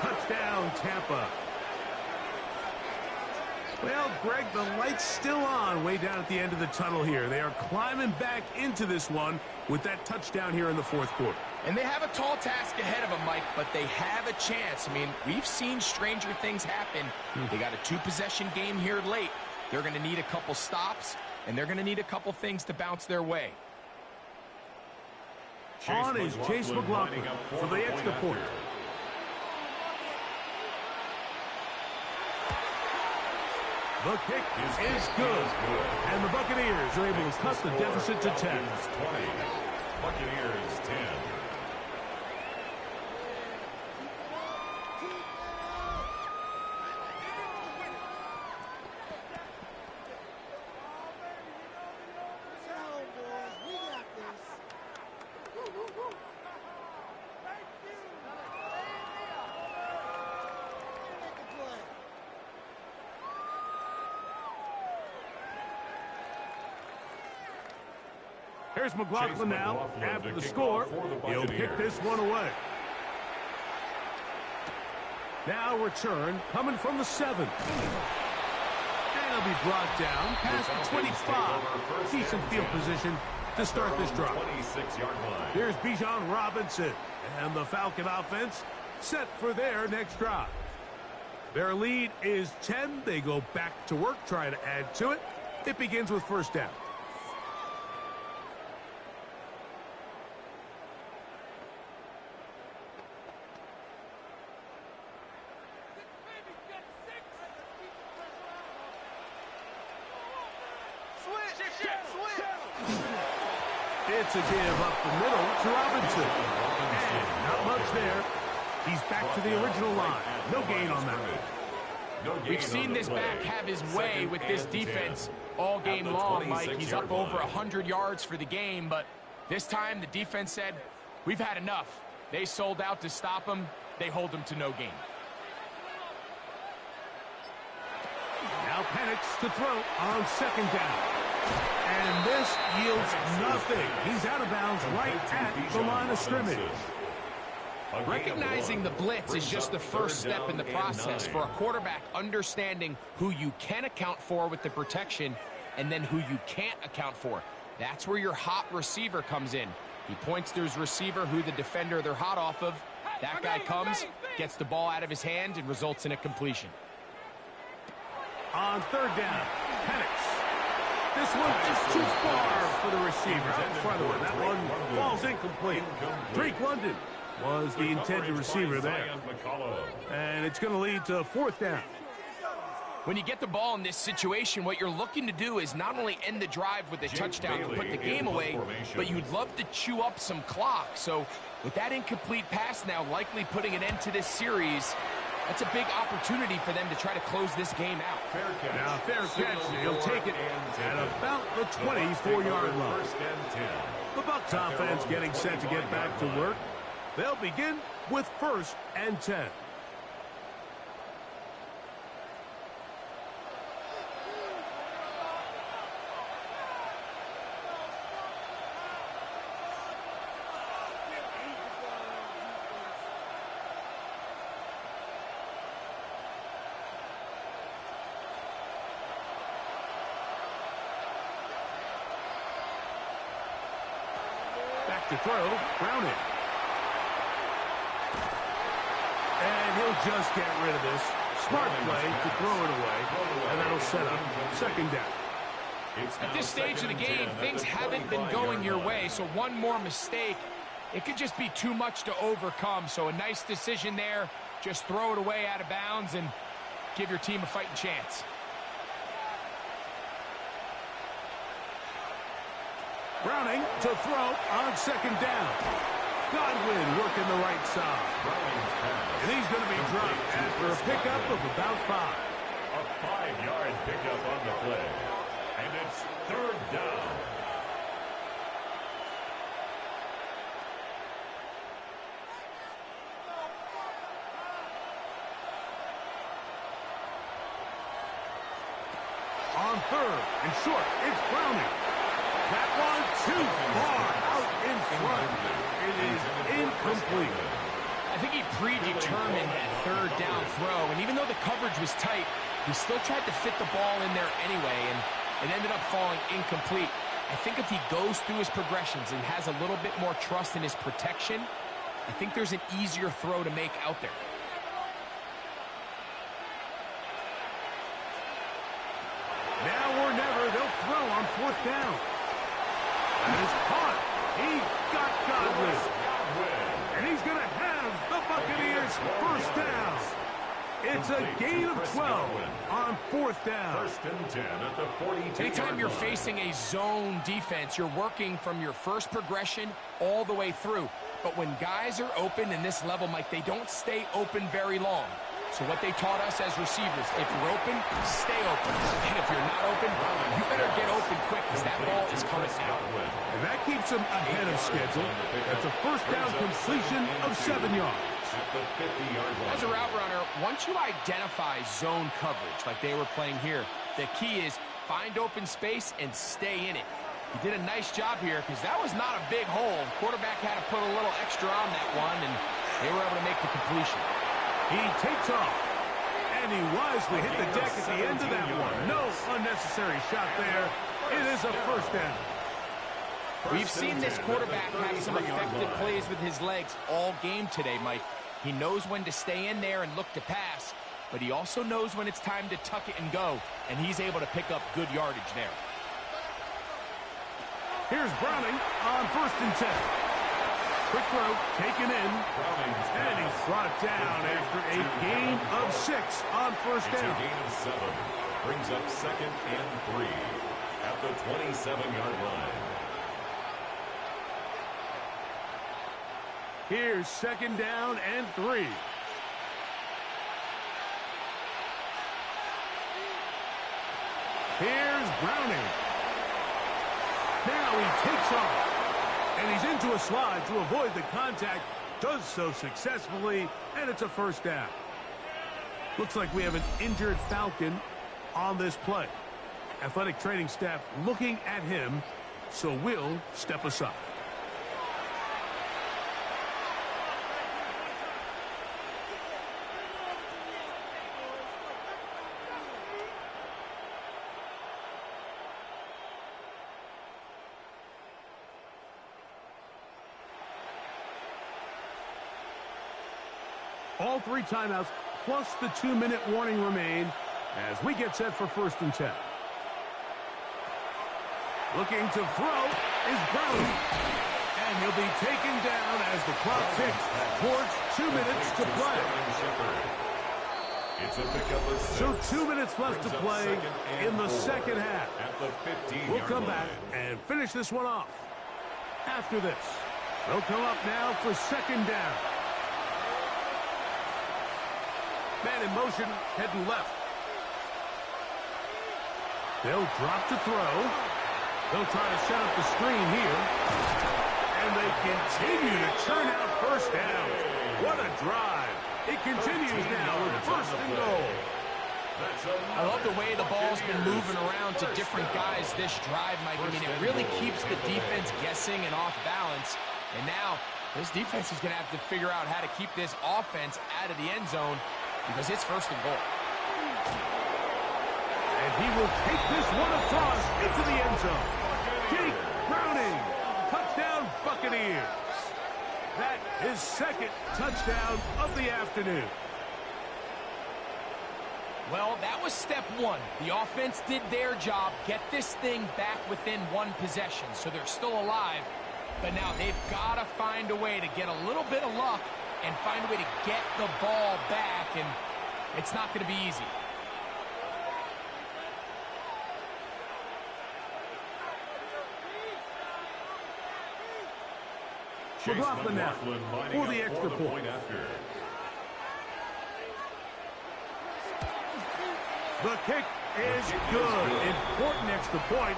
Touchdown, Tampa. Well, Greg, the light's still on way down at the end of the tunnel here. They are climbing back into this one with that touchdown here in the 4th quarter. And they have a tall task ahead of them, Mike, but they have a chance. I mean, we've seen stranger things happen. They got a 2-possession game here late. They're going to need a couple stops, and they're going to need a couple things to bounce their way. On is Chase McLaughlin for the extra point. The kick is good. And the Buccaneers are able to cut the deficit to 10. 20. Buccaneers 10. Here's McLaughlin now. After the score, he'll kick this one away. Now return coming from the 7. And he'll be brought down past the 25. Decent field position to start this drive. Here's Bijan Robinson. And the Falcon offense set for their next drive. Their lead is 10. They go back to work, trying to add to it. It begins with first down. It's a give up the middle to Robinson. And not much there. He's back to the original line. No gain on that one. We've seen this back have his way with this defense all game long, Mike. He's up over 100 yards for the game, but this time the defense said, we've had enough. They sold out to stop him. They hold him to no gain. Now Penix to throw on second down. And this yields nothing. He's out of bounds right at the line of scrimmage. Recognizing the blitz is just the first step in the process for a quarterback, understanding who you can account for with the protection and then who you can't account for. That's where your hot receiver comes in. He points to his receiver, who the defender they're hot off of. That guy comes, gets the ball out of his hand, and results in a completion. On third down, Penix. This one is too far for the receiver out in front of him. That one falls incomplete. Drake London was the intended receiver there. And it's going to lead to fourth down. When you get the ball in this situation, what you're looking to do is not only end the drive with a touchdown to put the game away, but you'd love to chew up some clock. So with that incomplete pass now likely putting an end to this series, that's a big opportunity for them to try to close this game out. Now, fair catch. He'll take it at about the 24-yard line. The Bucs offense getting set to get back to work. They'll begin with first and 10. To throw, Browning. And he'll just get rid of this. Smart play to throw it away, and that'll set up second down. At this stage of the game, things haven't been going your way, so one more mistake, it could just be too much to overcome. So a nice decision there. Just throw it away out of bounds and give your team a fighting chance. Browning to throw on second down. Godwin working the right side. And he's going to be dropped after a pickup of about 5. A 5-yard pickup on the play. And it's third down. On third and short, it's Browning. That one too far out in front. It is incomplete. I think he predetermined that third down throw, and even though the coverage was tight, he still tried to fit the ball in there anyway, and it ended up falling incomplete. I think if he goes through his progressions and has a little bit more trust in his protection, I think there's an easier throw to make out there. Now or never, they'll throw on fourth down. And it's caught. He got Godwin. And he's going to have the Buccaneers first down. It's a gain of 12 on fourth down. First and 10 at the 42. Anytime you're facing a zone defense, you're working from your first progression all the way through. But when guys are open in this level, Mike, they don't stay open very long. So what they taught us as receivers, if you're open, stay open. And if you're not open, you better get open quick because that ball is coming out. And that keeps them ahead of schedule. That's a first down completion of 7 yards. As a route runner, once you identify zone coverage like they were playing here, the key is find open space and stay in it. He did a nice job here because that was not a big hole. Quarterback had to put a little extra on that one, and they were able to make the completion. He takes off, and he wisely hit the deck at the end of that one. No unnecessary shot there. It is a first down. We've seen this quarterback have some effective plays with his legs all game today, Mike. He knows when to stay in there and look to pass, but he also knows when it's time to tuck it and go, and he's able to pick up good yardage there. Here's Browning on 1st and 10. Quick throw, taken in, and he's brought down after a gain of 6 on 1st down. It's a gain of 7. Brings up 2nd and 3 at the 27-yard line. Here's 2nd down and 3. Here's Browning. Now he takes off, and he's into a slide to avoid the contact. Does so successfully, and it's a first down. Looks like we have an injured Falcon on this play. Athletic training staff looking at him, so we'll step aside. All 3 timeouts plus the 2-minute warning remain as we get set for 1st and 10. Looking to throw is Brown. And he'll be taken down as the clock ticks towards 2 minutes to play. It's a pickup of 6. So 2 minutes left to play in the second half. At the 15-yard We'll come line. back and finish this one off. After this, they'll come up now for 2nd down. Man in motion, heading left. They'll drop to throw. They'll try to set up the screen here. And they continue to churn out first down. What a drive. It continues now with 1st and goal. I love the way the ball's been moving around to different guys this drive, Mike. I mean, it really keeps the defense guessing and off balance. And now, this defense is going to have to figure out how to keep this offense out of the end zone because it's 1st and goal. And he will take this one across into the end zone. Jake Browning, touchdown Buccaneers. That is 2nd touchdown of the afternoon. Well, that was step 1. The offense did their job, get this thing back within 1 possession, so they're still alive. But now they've got to find a way to get a little bit of luck and find a way to get the ball back, and it's not going to be easy. McLaughlin now for the extra point. The kick is good. Important extra point.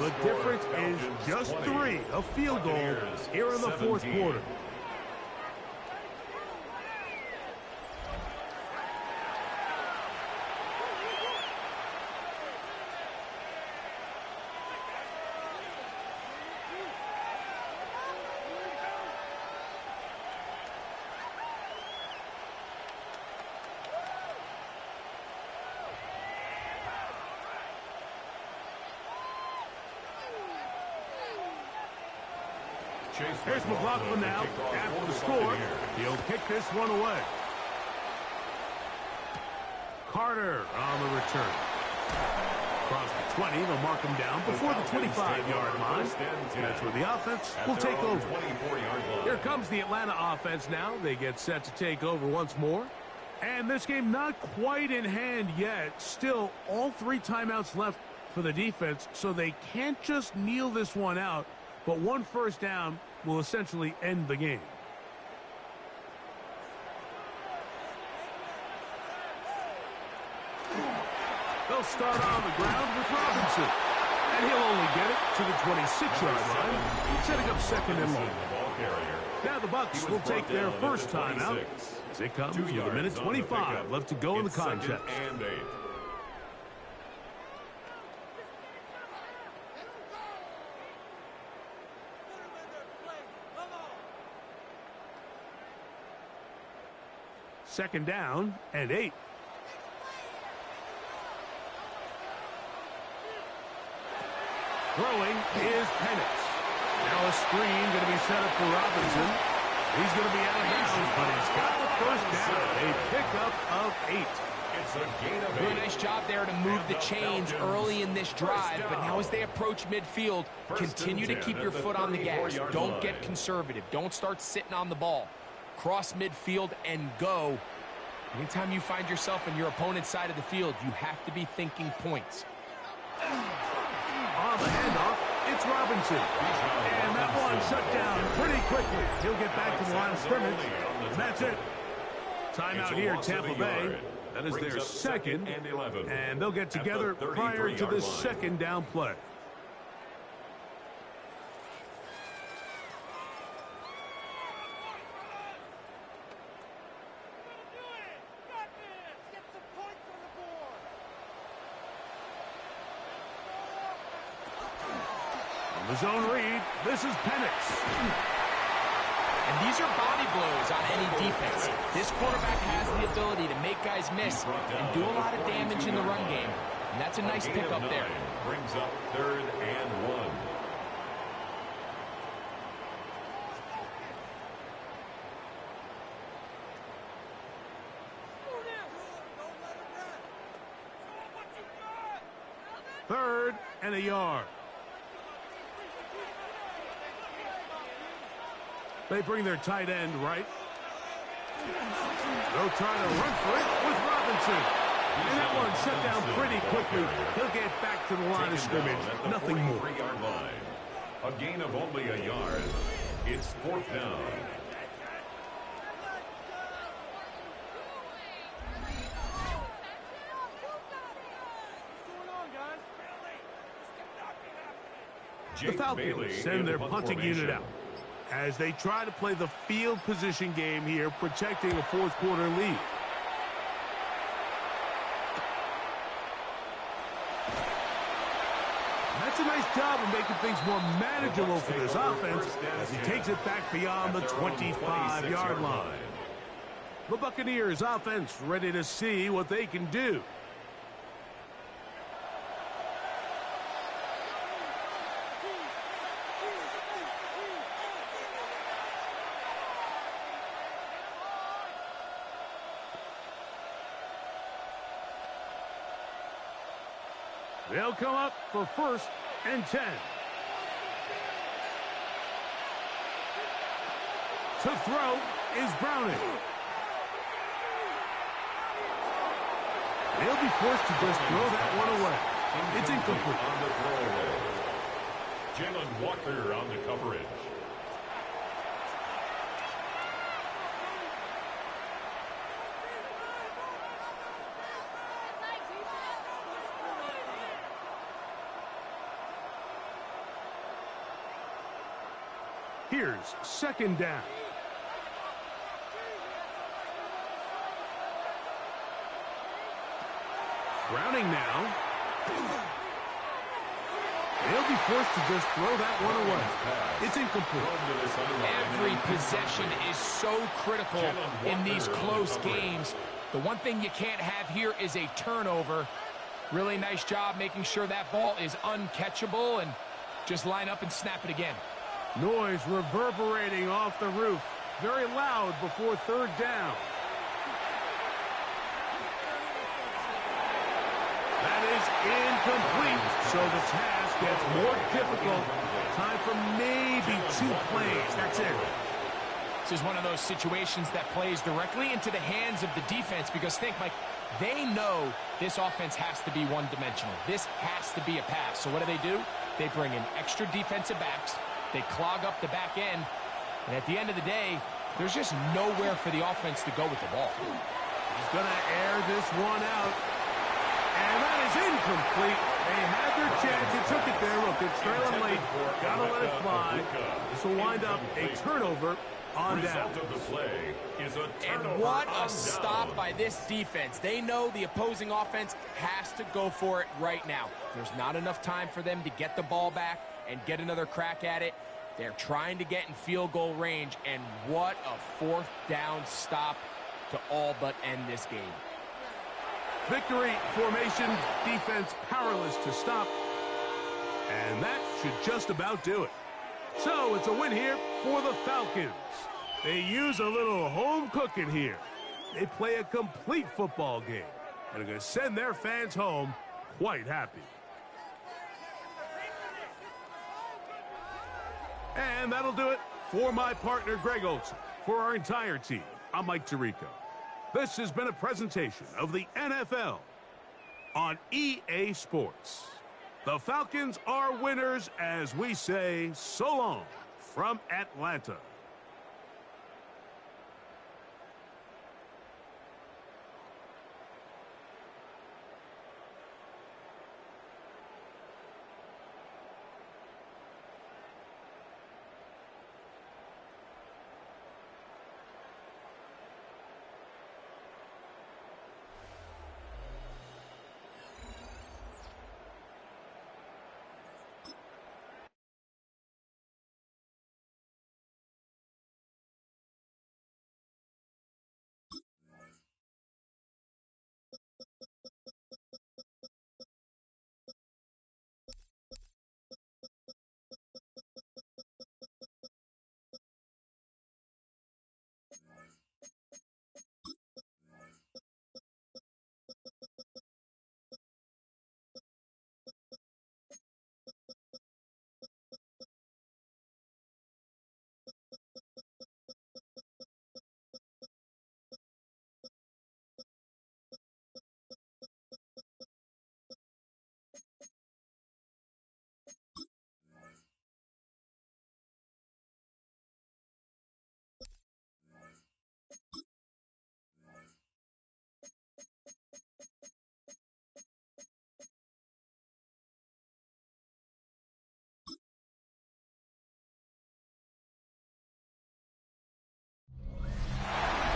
The difference is just 3, a field goal here in the 4th quarter. Here's McLaughlin now after the score. He'll kick this one away. Carter on the return. Across the 20, they'll mark him down before the 25-yard line. That's where the offense will take over. Here comes the Atlanta offense now. They get set to take over once more. And this game not quite in hand yet. Still, all 3 timeouts left for the defense, so they can't just kneel this one out. But 1 first down will essentially end the game. They'll start on the ground with Robinson. And he'll only get it to the 26-yard line, setting up 2nd and long. Now the Bucs will take their first time out as it comes with a minute 25 left to go in the contest. Second down and 8. Throwing is Penix. Now a screen going to be set up for Robinson. He's going to be out of bounds, but he's got the first down. A pickup of 8. It's a gain of 8. Really nice job there to move the chains early in this drive, but now as they approach midfield, continue to keep your foot on the gas. Don't get conservative. Don't start sitting on the ball. Cross midfield and go. Anytime you find yourself on your opponent's side of the field, you have to be thinking points. On the handoff, it's Robinson. And that one shut down pretty quickly. He'll get back to the line of scrimmage. And that's it. Timeout here, Tampa Bay. That is their second. And they'll get together prior to the second down play. The zone read, this is Penix. And these are body blows on any defense. This quarterback has the ability to make guys miss and do a lot of damage in the run game. And that's a nice pickup there. Brings up 3rd and 1. Third and a yard. They bring their tight end right. They'll try to run for it with Robinson. And that one shut down pretty quickly. He'll get back to the line of scrimmage. Nothing more. 43-yard line. A gain of only a yard. It's 4th down. The Falcons send their punting unit out as they try to play the field position game here, protecting a fourth-quarter lead. That's a nice job of making things more manageable for this offense as he takes it back beyond the 25-yard line. The Buccaneers offense ready to see what they can do. They'll come up for 1st and 10. To throw is Browning. They'll be forced to just throw that one away. It's incomplete. On the Jalen Walker on the coverage. Here's 2nd down. Browning now. They'll be forced to just throw that one away. It's incomplete. Every possession is so critical in these close games. The one thing you can't have here is a turnover. Really nice job making sure that ball is uncatchable, and just line up and snap it again. Noise reverberating off the roof. Very loud before 3rd down. That is incomplete. So the task gets more difficult. Time for maybe 2 plays. That's it. This is one of those situations that plays directly into the hands of the defense, because think, Mike, they know this offense has to be one-dimensional. This has to be a pass. So what do? They bring in extra defensive backs. They clog up the back end, and at the end of the day, there's just nowhere for the offense to go with the ball. He's going to air this one out, and that is incomplete. They had their chance. He took it there. Look, it's trailing late. Got to let it fly. This will wind up a turnover on down. And what a stop by this defense. They know the opposing offense has to go for it right now. There's not enough time for them to get the ball back and get another crack at it. They're trying to get in field goal range, and what a 4th down stop to all but end this game. Victory formation, defense powerless to stop. And that should just about do it. So it's a win here for the Falcons. They use a little home cooking here. They play a complete football game and are going to send their fans home quite happy. And that'll do it for my partner, Greg Olson. For our entire team, I'm Mike Tirico. This has been a presentation of the NFL on EA Sports. The Falcons are winners as we say so long from Atlanta.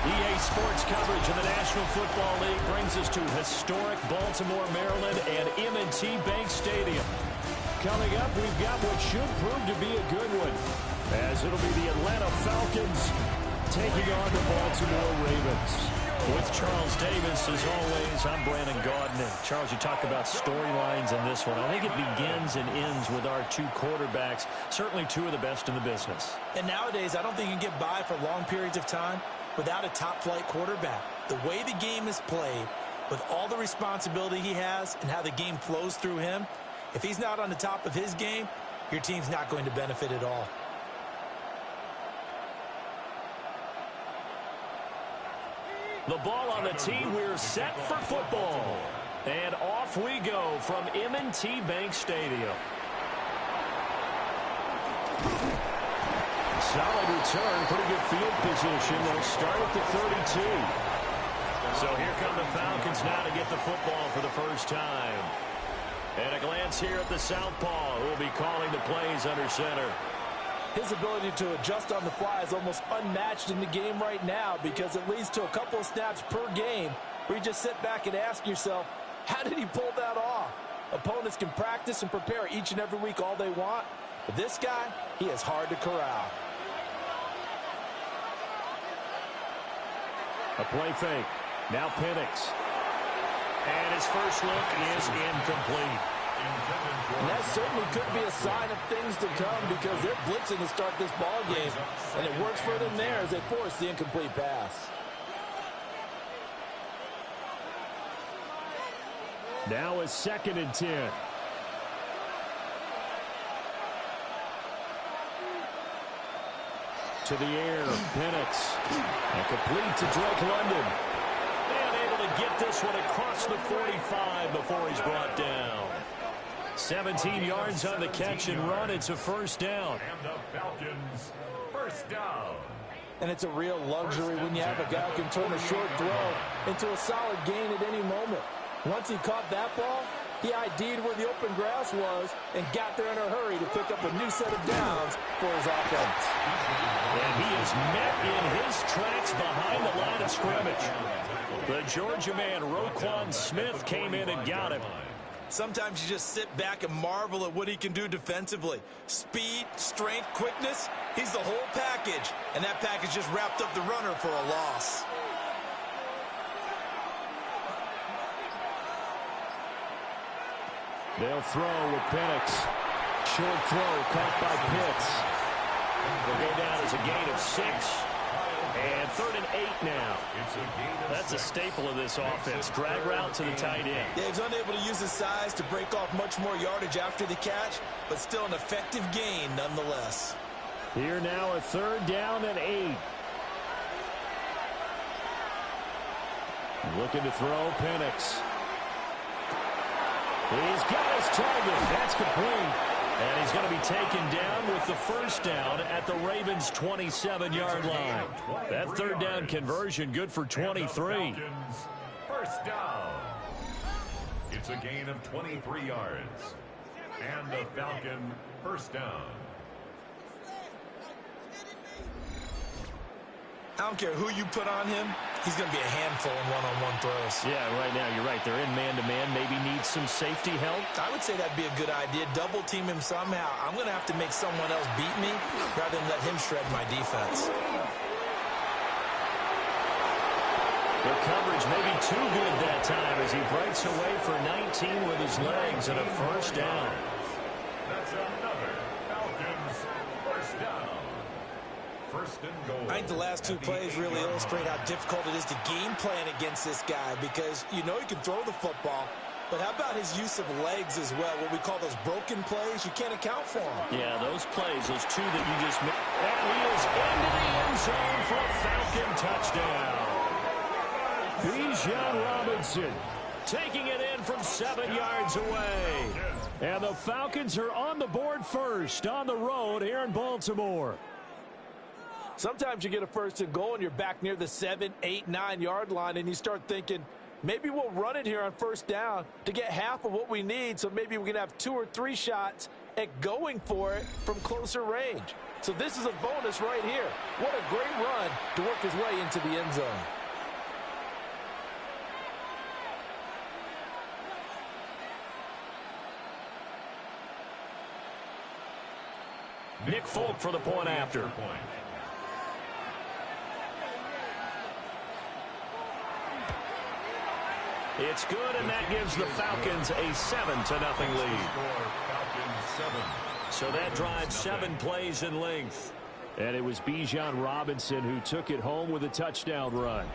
EA Sports coverage of the National Football League brings us to historic Baltimore, Maryland, and M&T Bank Stadium. Coming up, we've got what should prove to be a good one, as it'll be the Atlanta Falcons taking on the Baltimore Ravens. With Charles Davis, as always, I'm Brandon Gaudin. Charles, you talk about storylines in this one. I think it begins and ends with our two quarterbacks, certainly two of the best in the business. And nowadays, I don't think you can get by for long periods of time without a top-flight quarterback. The way the game is played, with all the responsibility he has and how the game flows through him, if he's not on the top of his game, your team's not going to benefit at all. The ball on the tee, we're set for football. And off we go from M&T Bank Stadium. Solid return, pretty good field position. They'll start at the 32. So here come the Falcons now to get the football for the first time. And a glance here at the southpaw, who will be calling the plays under center. His ability to adjust on the fly is almost unmatched in the game right now, because it leads to a couple of snaps per game where you just sit back and ask yourself, how did he pull that off? Opponents can practice and prepare each and every week all they want, but this guy, he is hard to corral. A play fake. Now Penix. And his first look is incomplete. And that certainly could be a sign of things to come, because they're blitzing to start this ball game, and it works for them there as they force the incomplete pass. Now is 2nd and 10. To the air, Penix. And complete to Drake London. And able to get this one across the 45 before he's brought down. 17 yards on the catch and run. It's a first down. And the Falcons, first down. And it's a real luxury when you have a guy who can turn a short throw into a solid gain at any moment. Once he caught that ball, he ID'd where the open grass was and got there in a hurry to pick up a new set of downs for his offense. And he is met in his tracks behind the line of scrimmage. The Georgia man, Roquan Smith, came in and got him. Sometimes you just sit back and marvel at what he can do defensively. Speed, strength, quickness, he's the whole package. And that package just wrapped up the runner for a loss. They'll throw with Penix. Short throw caught by Pitts. Will go down as a gain of 6. And 3rd and 8 now. That's a staple of this offense. Drag route to the tight end. Yeah, he's unable to use his size to break off much more yardage after the catch, but still an effective gain nonetheless. Here now a 3rd down and 8. Looking to throw Penix. He's got his target. That's complete. And he's going to be taken down with the 1st down at the Ravens' 27-yard line. That 3rd down conversion good for 23. 1st down. It's a gain of 23 yards. And the Falcon 1st down. I don't care who you put on him. He's going to be a handful in one-on-one throws. Yeah, right now you're right. They're in man-to-man. Maybe need some safety help. I would say that'd be a good idea. Double team him somehow. I'm going to have to make someone else beat me rather than let him shred my defense. The coverage may be too good that time as he breaks away for 19 with his legs and a 1st down. That's another Falcons 1st down. 1st and goal. I think the last 2 plays really illustrate how difficult it is to game plan against this guy because you know he can throw the football, but how about his use of legs as well? What we call those broken plays, you can't account for them. Yeah, those plays, those 2 that you just made. And he is into the end zone for a Falcon touchdown. Bijan Robinson taking it in from 7 yards away. And the Falcons are on the board first on the road here in Baltimore. Sometimes you get a 1st and goal and you're back near the 7, 8, 9-yard line and you start thinking, maybe we'll run it here on 1st down to get half of what we need, so maybe we can have 2 or 3 shots at going for it from closer range. So this is a bonus right here. What a great run to work his way into the end zone. Nick Folk for the point after. It's good, and that gives the Falcons a 7-0 lead. So that drives 7 plays in length. And it was Bijan Robinson who took it home with a touchdown run.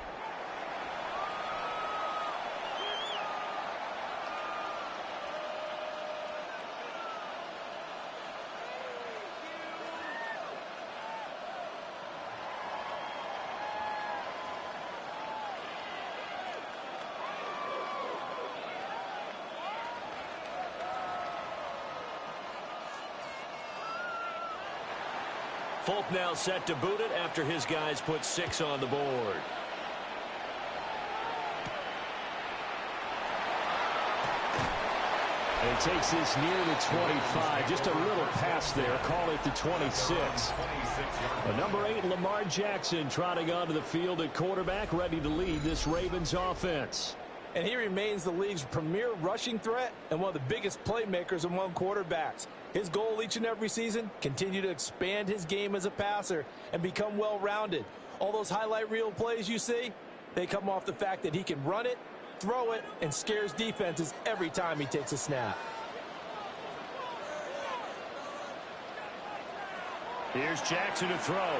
Folk now set to boot it after his guys put 6 on the board. And he takes this near the 25. Just a little pass there. Call it the 26. Number 8, Lamar Jackson, trotting onto the field at quarterback, ready to lead this Ravens offense. And he remains the league's premier rushing threat and one of the biggest playmakers among quarterbacks. His goal each and every season, continue to expand his game as a passer and become well-rounded. All those highlight reel plays you see, they come off the fact that he can run it, throw it, and scares defenses every time he takes a snap. Here's Jackson to throw.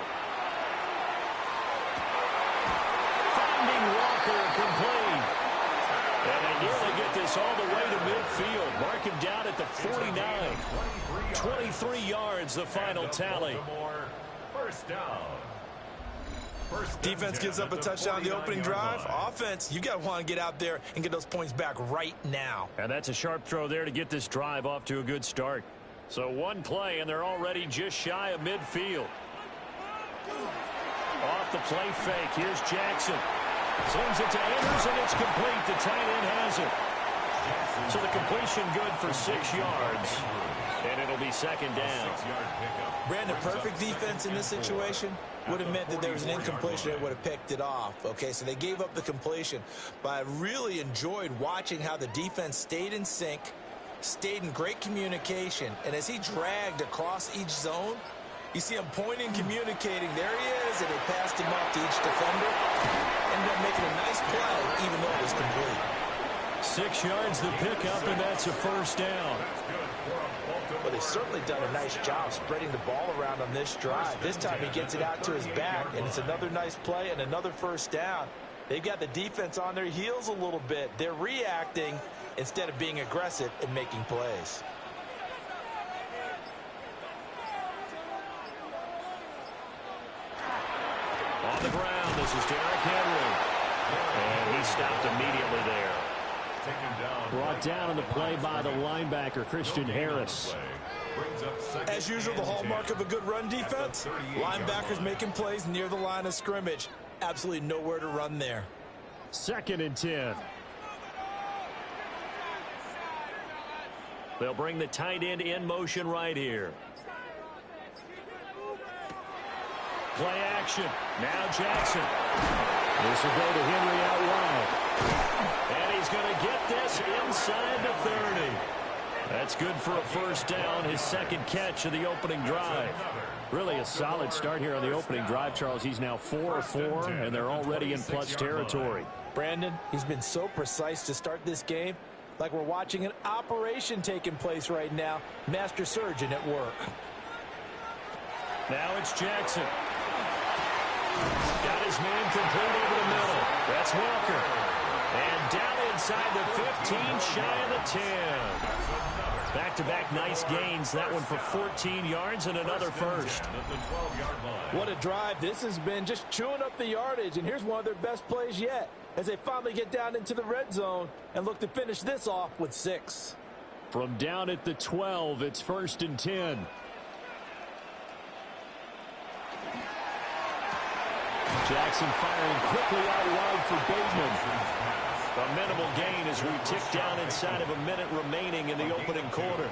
Finding Walker complete. And they nearly get this all the way to midfield. Mark him down at the 49. 23 yards, the final tally. 1st down. Defense gives up a touchdown the opening drive. Offense, you got to want to get out there and get those points back right now. And that's a sharp throw there to get this drive off to a good start. So 1 play, and they're already just shy of midfield. Off the play fake, here's Jackson. Sends it to Andrews, and it's complete. The tight end has it. So the completion good for 6 yards. And it'll be 2nd down. Brandon, perfect defense in this situation would have meant that there was an incompletion that would have picked it off. Okay, so they gave up the completion. But I really enjoyed watching how the defense stayed in sync, stayed in great communication. And as he dragged across each zone, you see him pointing, communicating. There he is, and they passed him off to each defender. Ended up making a nice play, even though it was complete. 6 yards the pickup, and that's a first down. Well, they've certainly done a nice job spreading the ball around on this drive. This time he gets it out to his back, and it's another nice play and another first down. They've got the defense on their heels a little bit. They're reacting instead of being aggressive and making plays. On the ground, this is Derrick Henry. And he stopped immediately there. Brought down on the play by the linebacker, Christian Harris. As usual, the hallmark of a good run defense, linebackers making plays near the line of scrimmage. Absolutely nowhere to run there. 2nd and 10. They'll bring the tight end in motion right here. Play action. Now Jackson. This will go to Henry out wide. And he's going to get this inside the 30. That's good for a first down, his 2nd catch of the opening drive. Really a solid start here on the opening drive, Charles. He's now 4 of 4, and they're already in plus territory. Brandon, he's been so precise to start this game, like we're watching an operation taking place right now. Master surgeon at work. Now it's Jackson. Got his man complete over the middle. That's Walker. And down inside the 15, shy of the 10. Back-to-back nice gains. That one for 14 yards and another first. What a drive this has been, just chewing up the yardage. And here's one of their best plays yet as they finally get down into the red zone and look to finish this off with 6. From down at the 12, it's 1st and 10. Jackson firing quickly out wide for Bateman. A minimal gain as we tick down inside of a minute remaining in the opening quarter.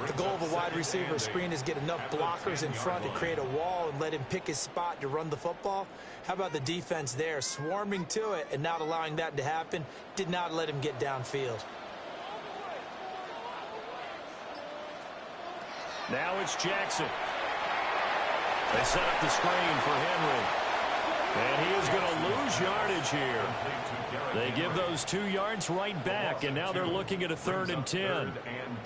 The goal of a wide receiver screen is get enough blockers in front to create a wall and let him pick his spot to run the football. How about the defense there, swarming to it and not allowing that to happen? Did not let him get downfield. Now it's Jackson. They set up the screen for Henry. And he is going to lose yardage here. They give those 2 yards right back, and now they're looking at a 3rd and 10.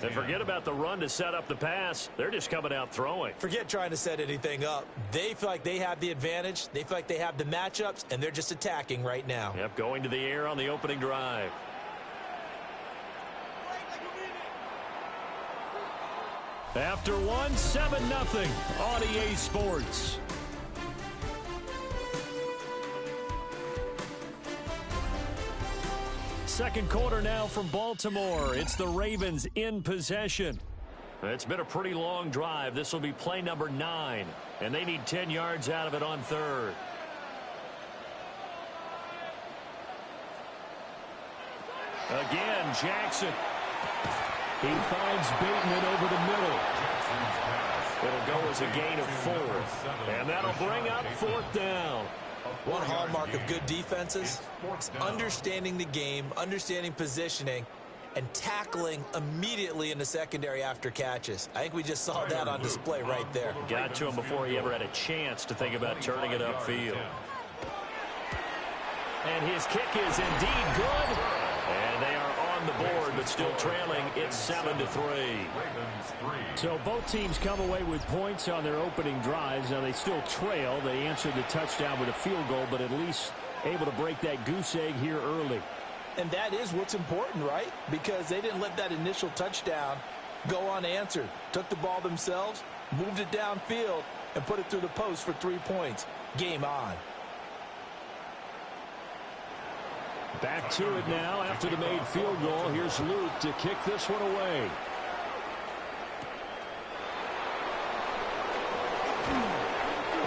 And forget about the run to set up the pass. They're just coming out throwing. Forget trying to set anything up. They feel like they have the advantage. They feel like they have the matchups, and they're just attacking right now. Yep, going to the air on the opening drive. After one, 7-0 on EA Sports. Second quarter now from Baltimore. It's the Ravens in possession. It's been a pretty long drive. This will be play number 9, and they need 10 yards out of it on 3rd. Again, Jackson. He finds Bateman over the middle. It'll go as a gain of 4, and that'll bring up 4th down. One hallmark of good defenses is understanding the game, understanding positioning, and tackling immediately in the secondary after catches. I think we just saw that on display right there. Got to him before he ever had a chance to think about turning it upfield. And his kick is indeed good. And they are on the board, but still trailing. It's 7-3. So both teams come away with points on their opening drives. Now they still trail. They answered the touchdown with a field goal, but at least able to break that goose egg here early. And that is what's important, right? Because they didn't let that initial touchdown go unanswered. Took the ball themselves, moved it downfield, and put it through the post for 3 points. Game on. Back to it now after the made field goal. Here's Luke to kick this one away.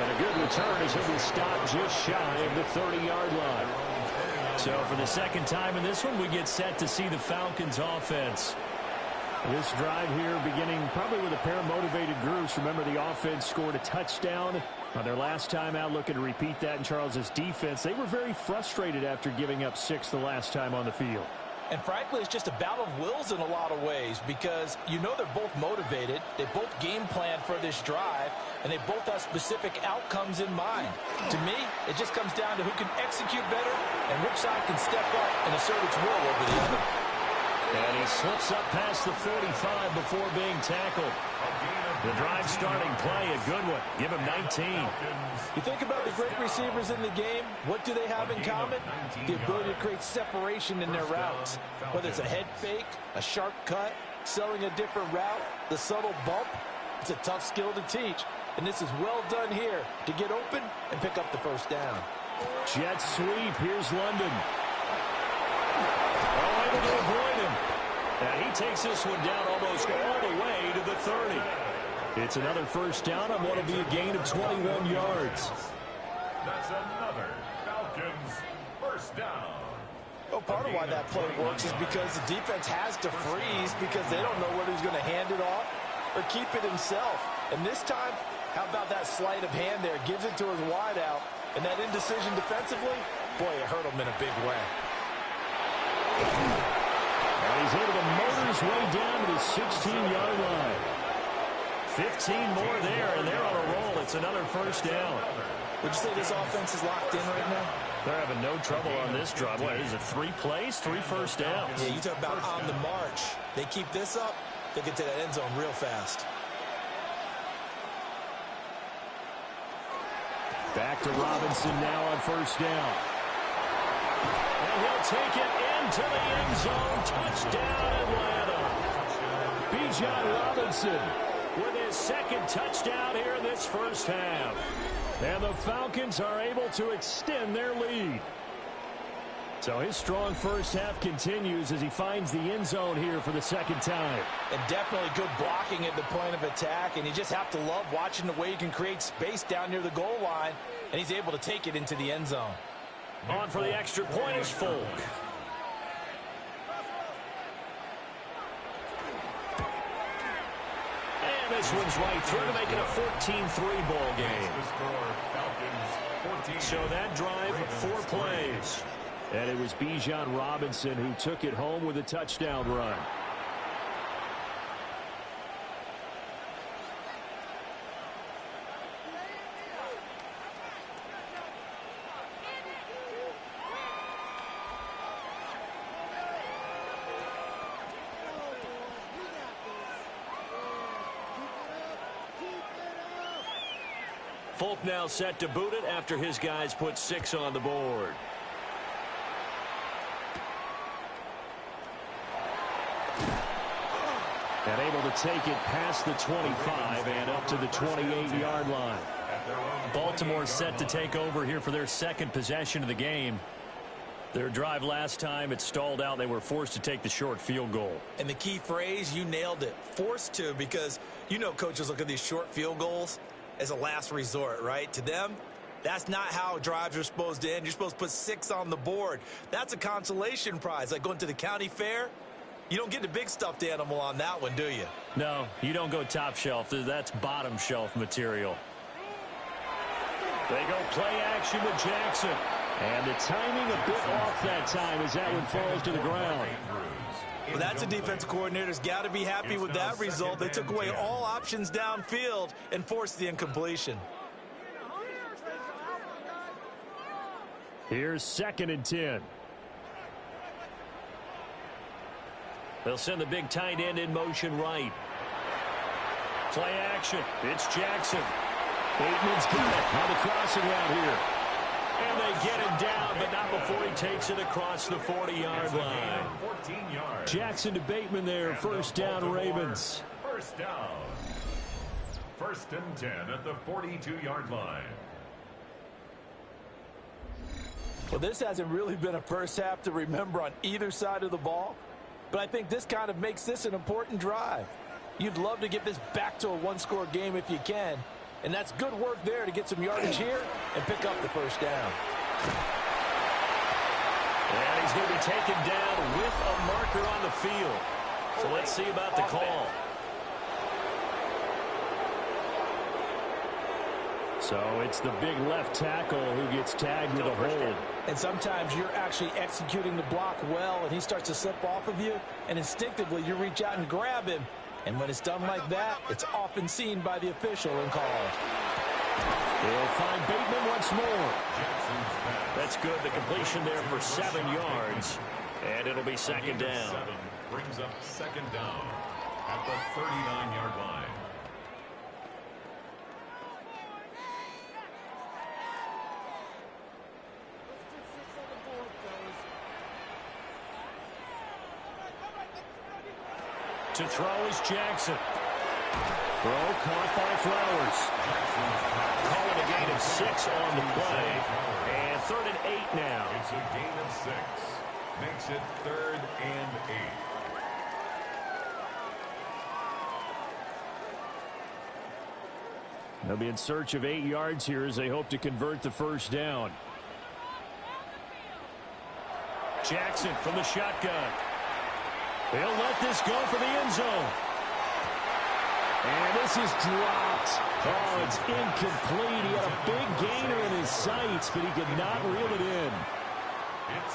And a good return as it will stop just shy of the 30-yard line. So for the second time in this one, we get set to see the Falcons offense. This drive here beginning probably with a pair of motivated groups. Remember, the offense scored a touchdown on their last time out, looking to repeat that in Charles's defense. They were very frustrated after giving up 6 the last time on the field. And frankly, it's just a battle of wills in a lot of ways because you know they're both motivated. They both game plan for this drive, and they both have specific outcomes in mind. To me, it just comes down to who can execute better and which side can step up and assert its will over the other. And he slips up past the 45 before being tackled. The drive starting play, a good one. Give him 19. You think about the great receivers in the game, what do they have in common? The ability to create separation in their routes. Whether it's a head fake, a sharp cut, selling a different route, the subtle bump, it's a tough skill to teach. And this is well done here to get open and pick up the first down. Jet sweep. Here's London. Oh, able to avoid him. And he takes this one down almost all the way to the 30. It's another first down on what will be a gain of 21 yards. That's another Falcons first down. Well, part of why that play works is because the defense has to freeze because they don't know whether he's going to hand it off or keep it himself. And this time, how about that sleight of hand there? Gives it to his wideout. And that indecision defensively, boy, it hurt him in a big way. And he's able to motor his way down to the 16-yard line. 15 more there, and they're on a roll. It's another first down. Would you say this offense is locked in right now? They're having no trouble on this drive. What is it, 3 plays, 3 first downs? Yeah, you talk about on the march. They keep this up, they'll get to that end zone real fast. Back to Robinson now on first down. And he'll take it into the end zone. Touchdown, Atlanta. Bijan Robinson with his second touchdown here in this first half. And the Falcons are able to extend their lead. So his strong first half continues as he finds the end zone here for the second time. And definitely good blocking at the point of attack. And you just have to love watching the way you can create space down near the goal line. And he's able to take it into the end zone. On for the extra point is Folk. And this one's right through to make it a 14-3 ball game. So that drive, 4 plays. And it was Bijan Robinson who took it home with a touchdown run. Folk now set to boot it after his guys put 6 on the board. And able to take it past the 25 and up to the 28-yard line. Baltimore set to take over here for their second possession of the game. Their drive last time, it stalled out. They were forced to take the short field goal. And the key phrase, you nailed it. Forced to, because you know coaches look at these short field goals as a last resort, right? To them, that's not how drives are supposed to end. You're supposed to put 6 on the board. That's a consolation prize, like going to the county fair. You don't get the big stuffed animal on that one, do you? No, you don't go top shelf. That's bottom shelf material. They go play action with Jackson. And the timing a bit off that time as that one falls to the ground. Well, that's a defense coordinator's got to be happy with that result. They took away all options downfield and forced the incompletion. Here's 2nd and 10. They'll send the big tight end in motion right. Play action. It's Jackson. Bateman's got it on the crossing route here. And they get him down, but not before he takes it across the 40-yard line. Jackson to Bateman there. First down, Ravens. First down. 1st and 10 at the 42-yard line. Well, this hasn't really been a first half to remember on either side of the ball. But I think this kind of makes this an important drive. You'd love to get this back to a one-score game if you can. And that's good work there to get some yardage here and pick up the first down. And he's going to be taken down with a marker on the field. So let's see about the call. So it's the big left tackle who gets tagged with a hold. And sometimes you're actually executing the block well, and he starts to slip off of you, and instinctively you reach out and grab him. And when it's done like that, it's often seen by the official and called. They'll find Bateman once more. That's good. The completion there for 7 yards. And it'll be second down. 7 brings up second down at the 39-yard line. To throw is Jackson. Throw caught by Flowers. Call it a gain of 6 on the play. And 3rd and 8 now. It's a gain of 6. Makes it 3rd and 8. They'll be in search of 8 yards here as they hope to convert the first down. Jackson from the shotgun. They'll let this go for the end zone. And this is dropped. Oh, it's incomplete. He had a big gainer in his sights, but he could not reel it in.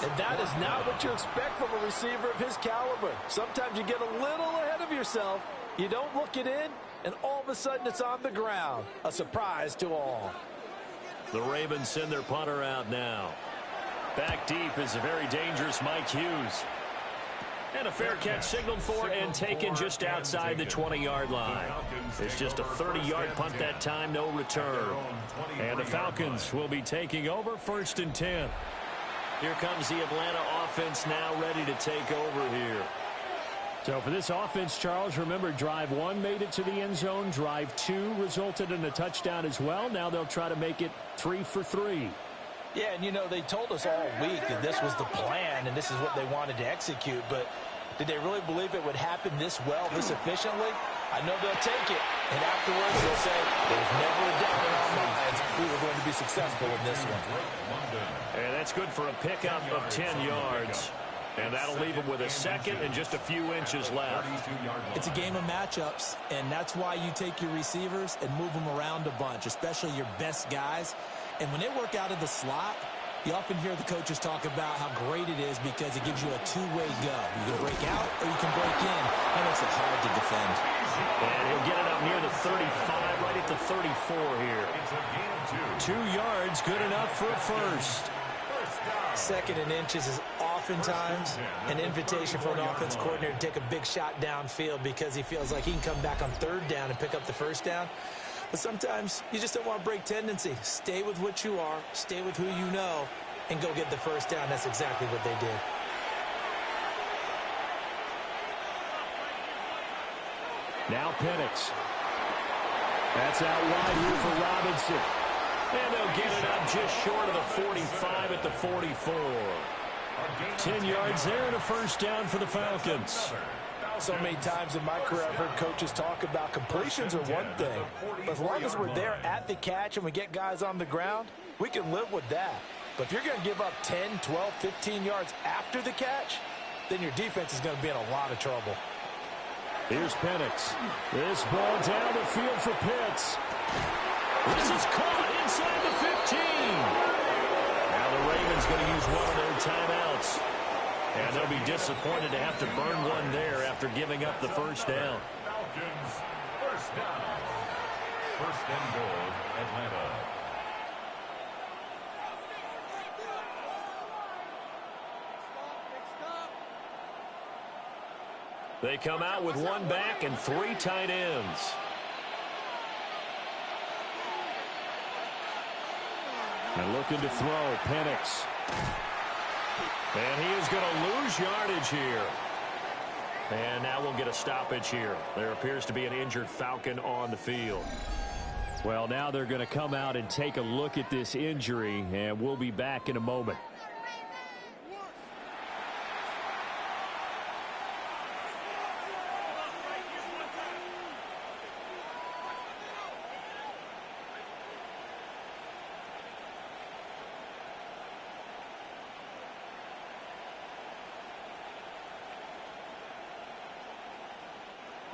And that is not what you expect from a receiver of his caliber. Sometimes you get a little ahead of yourself. You don't look it in, and all of a sudden it's on the ground. A surprise to all. The Ravens send their punter out now. Back deep is a very dangerous Mike Hughes. And a fair catch signaled for and taken just outside the 20-yard line. It's just a 30-yard punt that time, no return. And the Falcons will be taking over 1st and 10. Here comes the Atlanta offense now ready to take over here. So for this offense, Charles, remember drive 1 made it to the end zone. Drive 2 resulted in a touchdown as well. Now they'll try to make it 3 for 3. Yeah, and you know, they told us all week that this was the plan and this is what they wanted to execute, but did they really believe it would happen this well, this efficiently? I know they'll take it, and afterwards they'll say, there's never a doubt in our minds we were going to be successful in this one. And that's good for a pickup of 10 yards. And that'll leave them with a second and just a few inches left. It's a game of matchups, and that's why you take your receivers and move them around a bunch, especially your best guys. And when they work out of the slot, you often hear the coaches talk about how great it is because it gives you a two-way go. You can break out or you can break in. That makes it hard to defend. And he'll get it up near the 35, right at the 34 here. 2 yards, good enough for a first. 2nd and inches is oftentimes an invitation for an offense coordinator to take a big shot downfield because he feels like he can come back on 3rd down and pick up the first down. But sometimes you just don't want to break tendency. Stay with what you are, stay with who you know, and go get the first down. That's exactly what they did. Now Penix. That's out wide here for Robinson. And they'll get it up just short of the 45 at the 44. 10 yards there and a first down for the Falcons. So many times in my career I've heard coaches talk about completions are one thing. But as long as we're there at the catch and we get guys on the ground, we can live with that. But if you're going to give up 10, 12, 15 yards after the catch, then your defense is going to be in a lot of trouble. Here's Penix. This ball down the field for Pitts. This is caught inside the 15. Now the Ravens going to use one of their timeouts. And they'll be disappointed to have to burn one there after giving up the first down. Falcons, first down. 1st and goal, Atlanta. They come out with 1 back and 3 tight ends. And looking to throw, Penix. And he is going to lose yardage here. And now we'll get a stoppage here. There appears to be an injured Falcon on the field. Well, now they're going to come out and take a look at this injury, and we'll be back in a moment.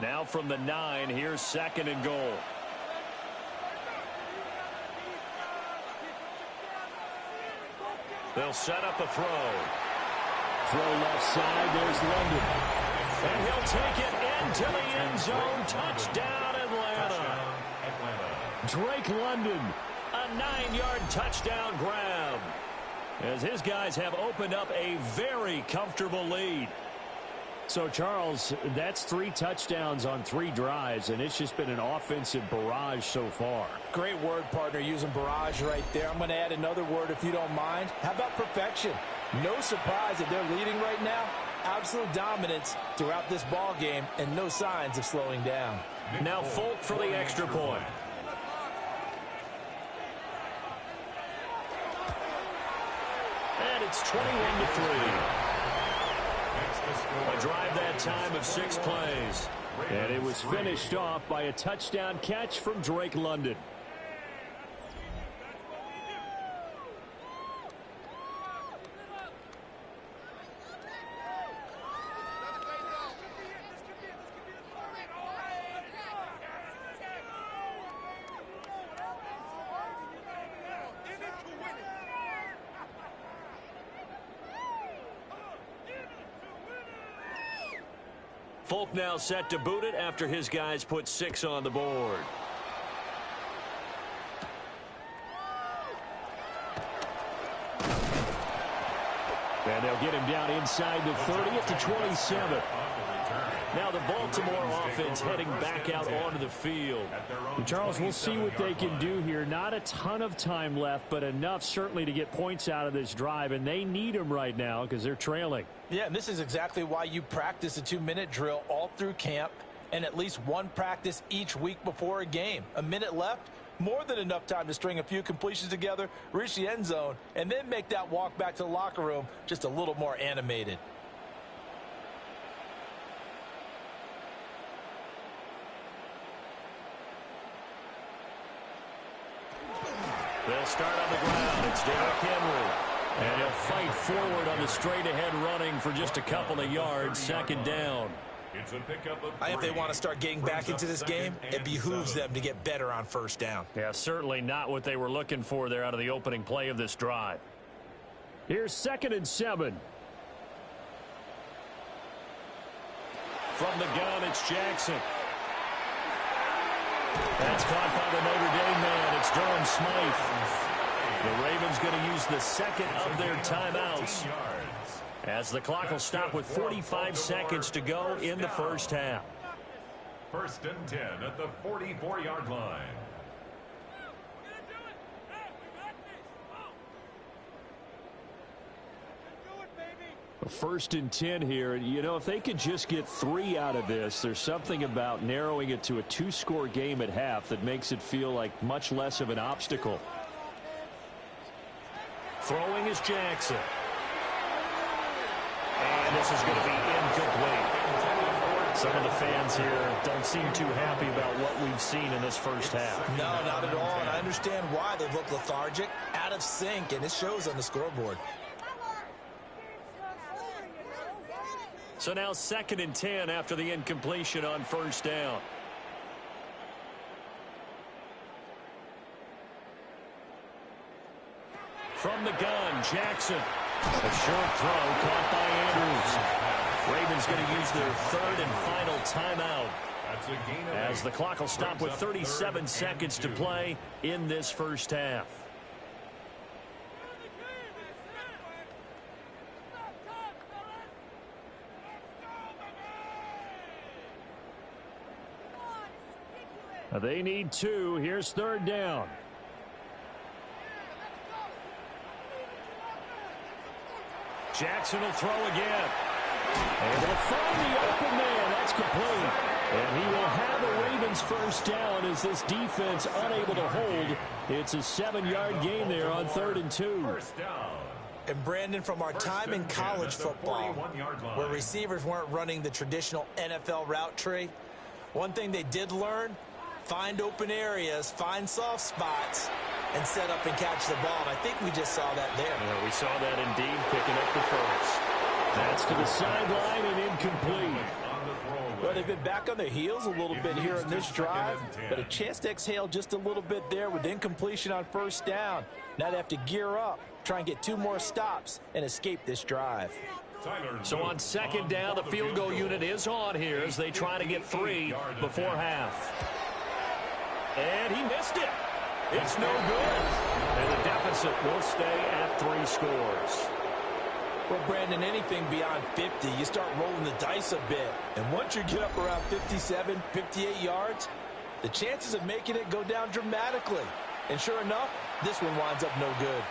Now from the 9, here's 2nd and goal. They'll set up a throw. Throw left side, there's London. And he'll take it into the end zone. Touchdown, Atlanta. Drake London, a 9-yard touchdown grab. as his guys have opened up a very comfortable lead. So, Charles, that's 3 touchdowns on 3 drives, and it's just been an offensive barrage so far. Great word, partner, using barrage right there. I'm going to add another word if you don't mind. How about perfection? No surprise that they're leading right now. Absolute dominance throughout this ball game and no signs of slowing down. Now Folk for the extra point. And it's 21-3. A drive that time of 6 plays. And it was finished off by a touchdown catch from Drake London. Folk now set to boot it after his guys put 6 on the board. And they'll get him down inside the 30 at the 27. Now the Baltimore offense heading back out onto the field. Charles, we'll see what they can do here. Not a ton of time left, but enough certainly to get points out of this drive, and they need them right now because they're trailing. Yeah, and this is exactly why you practice a 2-minute drill all through camp and at least one practice each week before a game. A minute left, more than enough time to string a few completions together, reach the end zone, and then make that walk back to the locker room just a little more animated. They'll start on the ground. It's Derrick Henry. And he'll fight forward on the straight-ahead running for just a couple of yards, 2nd down. It's a pickup of I think if they want to start getting back into this game, it behooves them to get better on 1st down. Yeah, certainly not what they were looking for there out of the opening play of this drive. Here's 2nd and 7. From the gun, it's Jackson. That's caught by the Notre Dame man. It's Durham Smythe. The Ravens going to use the 2nd of their timeouts as the clock will stop with 45 seconds to go in the 1st half. 1st and 10 at the 44-yard line. A 1st and 10 here. You know, if they could just get 3 out of this, there's something about narrowing it to a 2-score game at half that makes it feel like much less of an obstacle. Throwing is Jackson. And this is going to be incomplete. Some of the fans here don't seem too happy about what we've seen in this 1st half. No, not at all. And I understand why they look lethargic, out of sync, and it shows on the scoreboard. So now 2nd and 10 after the incompletion on 1st down. From the gun, Jackson. A short throw caught by Andrews. Ravens going to use their 3rd and final timeout as the clock will stop with 37 seconds to play in this 1st half. They need 2. Here's 3rd down. Jackson will throw again. And they'll find the open man. That's complete. And he will have a Ravens 1st down as this defense unable to hold. It's a 7-yard gain there on 3rd and 2. And Brandon, from our time in college football, where receivers weren't running the traditional NFL route tree, one thing they did learn, find open areas, find soft spots, and set up and catch the ball. And I think we just saw that there. Yeah, we saw that indeed, picking up the 1st. That's to the sideline and incomplete. Well, they've been back on their heels a little bit here in this drive, but a chance to exhale just a little bit there with incompletion on 1st down. Now they have to gear up, try and get 2 more stops, and escape this drive. So on 2nd down, the field goal unit is on here as they try to get 3 before half. And he missed it. It's no good. And the deficit will stay at 3 scores. Well, Brandon, anything beyond 50, you start rolling the dice a bit. And once you get up around 57, 58 yards, the chances of making it go down dramatically. And sure enough, this one winds up no good.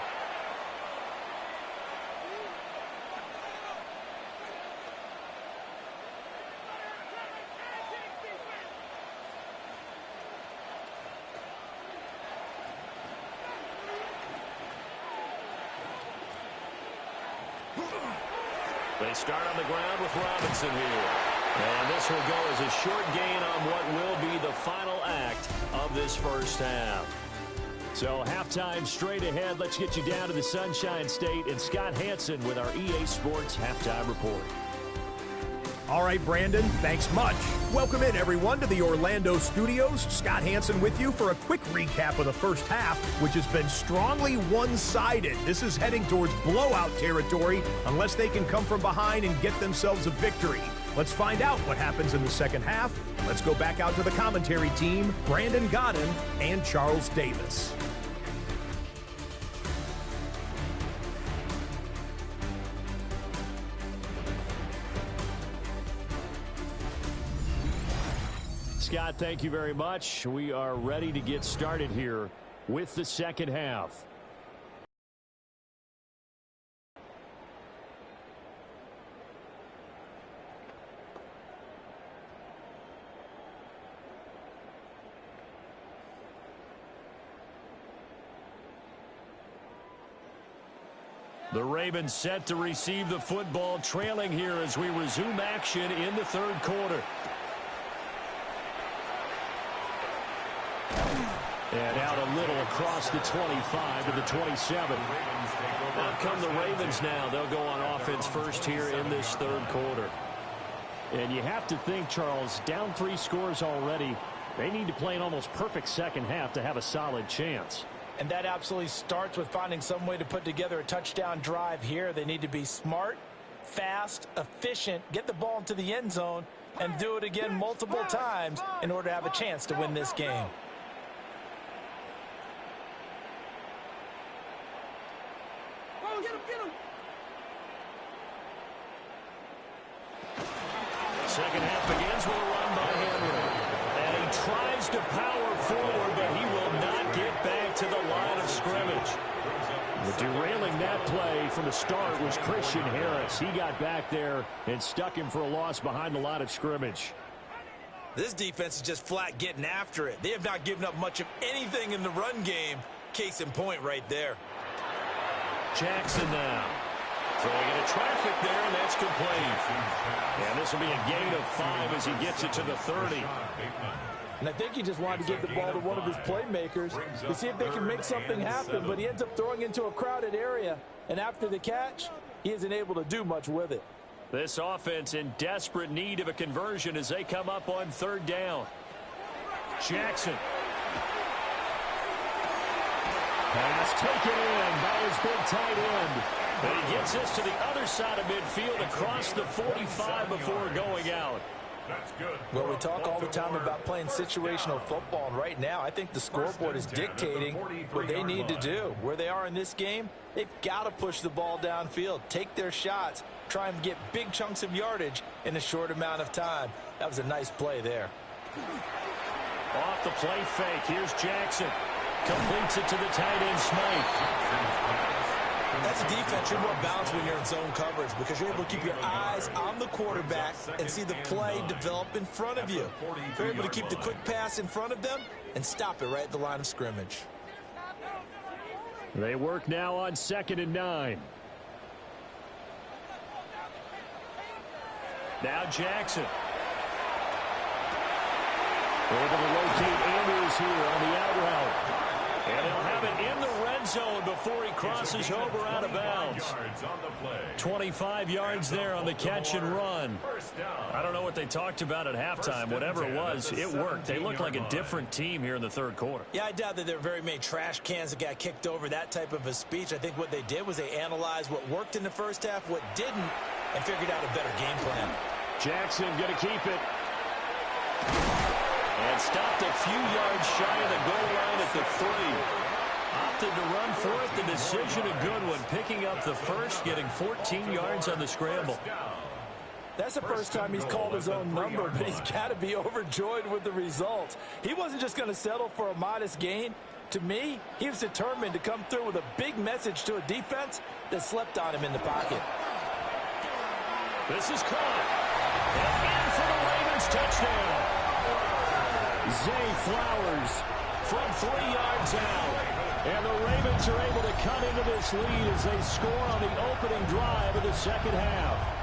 They start on the ground with Robinson here. And this will go as a short gain on what will be the final act of this first half. So halftime straight ahead. Let's get you down to the Sunshine State and Scott Hansen with our EA Sports Halftime Report. All right, Brandon, thanks much. Welcome in, everyone, to the Orlando studios. Scott Hansen with you for a quick recap of the first half, which has been strongly one-sided. This is heading towards blowout territory unless they can come from behind and get themselves a victory. Let's find out what happens in the second half. Let's go back out to the commentary team, Brandon Godden and Charles Davis. Scott, thank you very much. We are ready to get started here with the second half. The Ravens set to receive the football, trailing here as we resume action in the third quarter. And out a little across the 25 to the 27. Out come the Ravens now. They'll go on offense first here in this third quarter. And you have to think, Charles, down 3 scores already. They need to play an almost perfect second half to have a solid chance. And that absolutely starts with finding some way to put together a touchdown drive here. They need to be smart, fast, efficient, get the ball into the end zone, and do it again multiple times in order to have a chance to win this game. Second half begins with a run by Henry. And he tries to power forward, but he will not get back to the line of scrimmage. But derailing that play from the start was Christian Harris. He got back there and stuck him for a loss behind the line of scrimmage. This defense is just flat getting after it. They have not given up much of anything in the run game. Case in point right there. Jackson now. Throwing into traffic there, and that's complete. And this will be a gain of 5 as he gets it to the 30. And I think he just wanted to give the ball to one of his playmakers to see if they can make something happen, but he ends up throwing into a crowded area. And after the catch, he isn't able to do much with it. This offense in desperate need of a conversion as they come up on third down. Jackson. Pass taken in by his big tight end. And he gets this to the other side of midfield across the 45 before going out. That's good. Well, we talk all the time about playing situational football, and right now I think the scoreboard is dictating what they need to do. Where they are in this game, they've got to push the ball downfield, take their shots, try and get big chunks of yardage in a short amount of time. That was a nice play there. Off the play fake, here's Jackson. Completes it to the tight end, Smythe. That's a defense you're more balanced when you're in zone coverage because you're able to keep your eyes on the quarterback and see the play develop in front of you. You're able to keep the quick pass in front of them and stop it right at the line of scrimmage. They work now on 2nd and 9. Now Jackson. Able to locate Andrews here on the out route. And he'll have it in the red zone before he crosses over out of bounds. 25 yards there on the catch and run. I don't know what they talked about at halftime. Whatever it was, it worked. They looked like a different team here in the third quarter. Yeah, I doubt that there were very many trash cans that got kicked over, that type of a speech. I think what they did was they analyzed what worked in the first half, what didn't, and figured out a better game plan. Jackson going to keep it. And stopped a few yards shy of the goal line at the 3. Opted to run for it. The decision a good one. Picking up the first, getting 14 yards on the scramble. That's the first time he's called his own number, but he's got to be overjoyed with the results. He wasn't just going to settle for a modest gain. To me, he was determined to come through with a big message to a defense that slept on him in the pocket. This is caught. And in for the Ravens touchdown. Zay Flowers from 3 yards out. And the Ravens are able to cut into this lead as they score on the opening drive of the second half.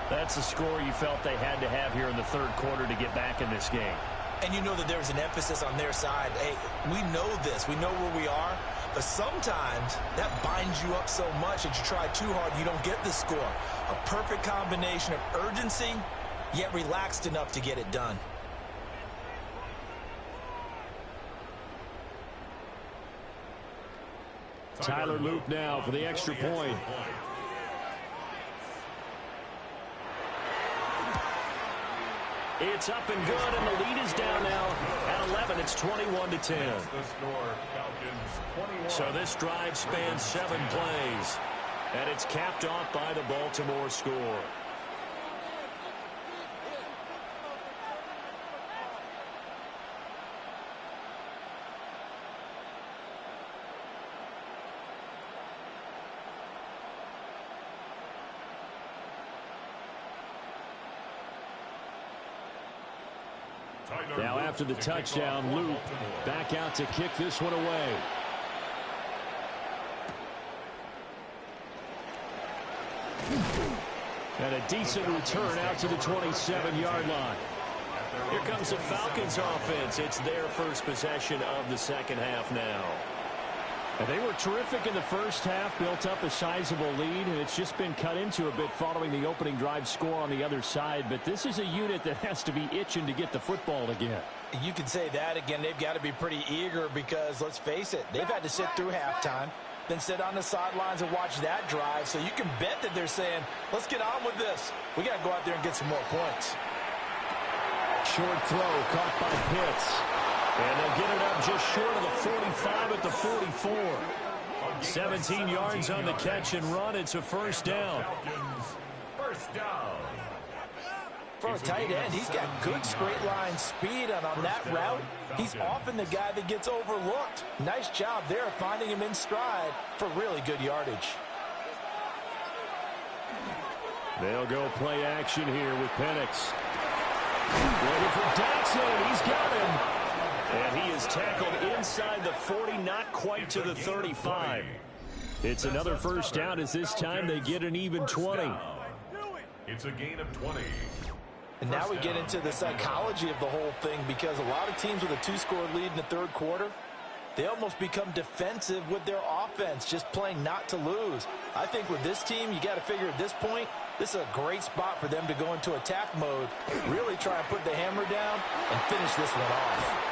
That's a score you felt they had to have here in the third quarter to get back in this game. And you know that there's an emphasis on their side. Hey, we know this. We know where we are. But sometimes that binds you up so much that you try too hard, you don't get the score. A perfect combination of urgency, yet relaxed enough to get it done. Tyler Loop now for the extra point. It's up and good, and the lead is down now at 11. It's 21-10. So this drive spans 7 plays, and it's capped off by the Baltimore score. Now after the touchdown, Loop back out to kick this one away. And a decent return out to the 27-yard line. Here comes the Falcons offense. It's their first possession of the second half now. And they were terrific in the first half, built up a sizable lead, and it's just been cut into a bit following the opening drive score on the other side. But this is a unit that has to be itching to get the football again. You can say that again. They've got to be pretty eager because, let's face it, they've had to sit through halftime, then sit on the sidelines and watch that drive. So you can bet that they're saying, let's get on with this. We got to go out there and get some more points. Short throw caught by Pitts. And they'll get it up just short of the 45 at the 44. 17 yards on the catch and run. It's a first down. First down. For a tight end, he's got good straight line speed, and on that route, he's often the guy that gets overlooked. Nice job there finding him in stride for really good yardage. They'll go play action here with Penix. Waiting for Dotson. He's got him. And he is tackled inside the 40, not quite to the 35. It's another first down as this time they get an even 20. It's a gain of 20. And now we get into the psychology of the whole thing, because a lot of teams with a 2-score lead in the third quarter, they almost become defensive with their offense, just playing not to lose. I think with this team, you got to figure at this point, this is a great spot for them to go into attack mode, really try and put the hammer down and finish this one off.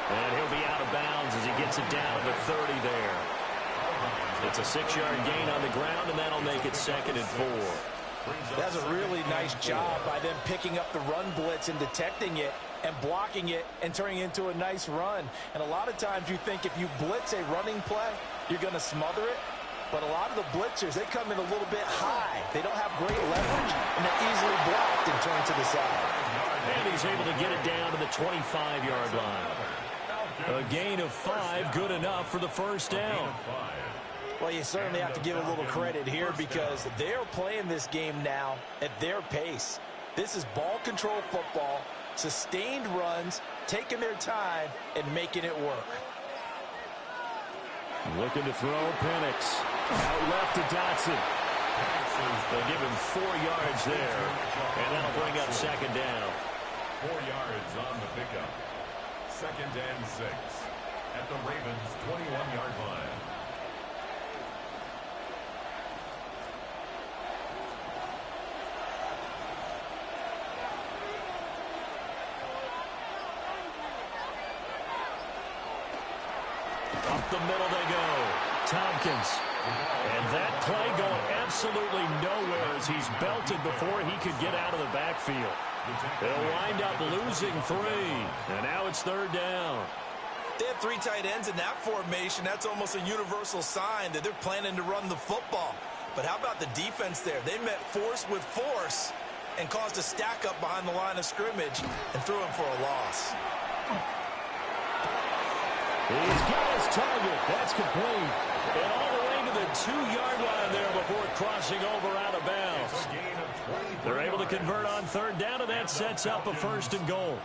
And he'll be out of bounds as he gets it down to the 30 there. It's a 6-yard gain on the ground, and that'll make it 2nd and 4. That's a really nice job by them picking up the run blitz and detecting it and blocking it and turning it into a nice run. And a lot of times you think if you blitz a running play, you're going to smother it. But a lot of the blitzers, they come in a little bit high. They don't have great leverage, and they're easily blocked and turned to the side. And he's able to get it down to the 25-yard line. A gain of 5, good enough for the first down. Well, you certainly have to give a little credit here because they're playing this game now at their pace. This is ball control football, sustained runs, taking their time, and making it work. Looking to throw, Penix. Out left to Dotson. They'll give him 4 yards there, and that'll bring up 2nd down. 4 yards on the pickup. 2nd and 6 at the Ravens' 21-yard line. Up the middle they go. Tompkins. And that play going absolutely nowhere as he's belted before he could get out of the backfield. They'll wind up losing 3. And now it's 3rd down. They have 3 tight ends in that formation. That's almost a universal sign that they're planning to run the football. But how about the defense there? They met force with force and caused a stack up behind the line of scrimmage and threw him for a loss. He's got his target. That's complete. And all the way to the 2-yard line there before crossing over out of bounds. They're able to convert on 3rd down, and that sets up a 1st and goal.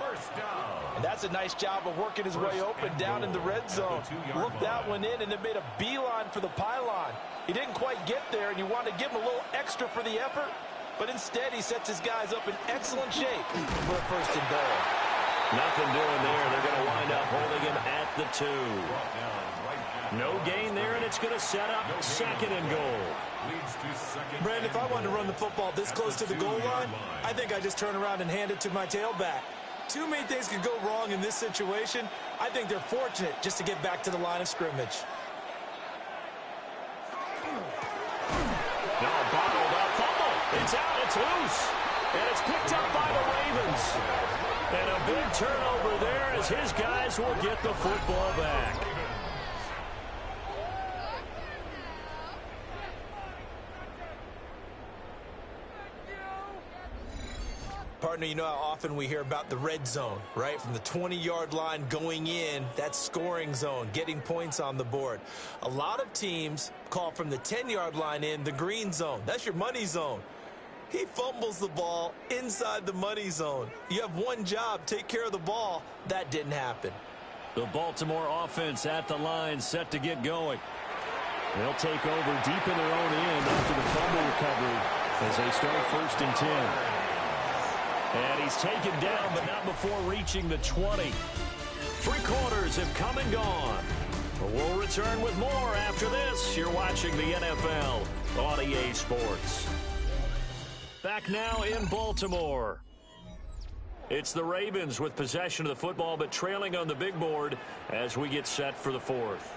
And that's a nice job of working his way open down in the red zone. Looked that one in and then made a beeline for the pylon. He didn't quite get there, and you want to give him a little extra for the effort, but instead he sets his guys up in excellent shape for a 1st and goal. Nothing doing there. They're going to wind up holding him at the 2. No gain there, and it's going to set up 2nd and goal. Brandon, if I wanted to run the football this close to the goal line, I think I just turn around and hand it to my tailback. Too many things could go wrong in this situation. I think they're fortunate just to get back to the line of scrimmage. No, bottled up fumble. It's out. It's loose. And it's picked up by the Ravens. And a big turnover there as his guys will get the football back. Partner, you know how often we hear about the red zone, right? From the 20-yard line going in, that scoring zone, getting points on the board. A lot of teams call from the 10-yard line in the green zone. That's your money zone. He fumbles the ball inside the money zone. You have one job, take care of the ball. That didn't happen. The Baltimore offense at the line, set to get going. They'll take over deep in their own end after the fumble recovery as they start 1st and 10. And he's taken down, but not before reaching the 20. 3 quarters have come and gone. We'll return with more after this. You're watching the NFL on EA Sports. Back now in Baltimore. It's the Ravens with possession of the football, but trailing on the big board as we get set for the 4th.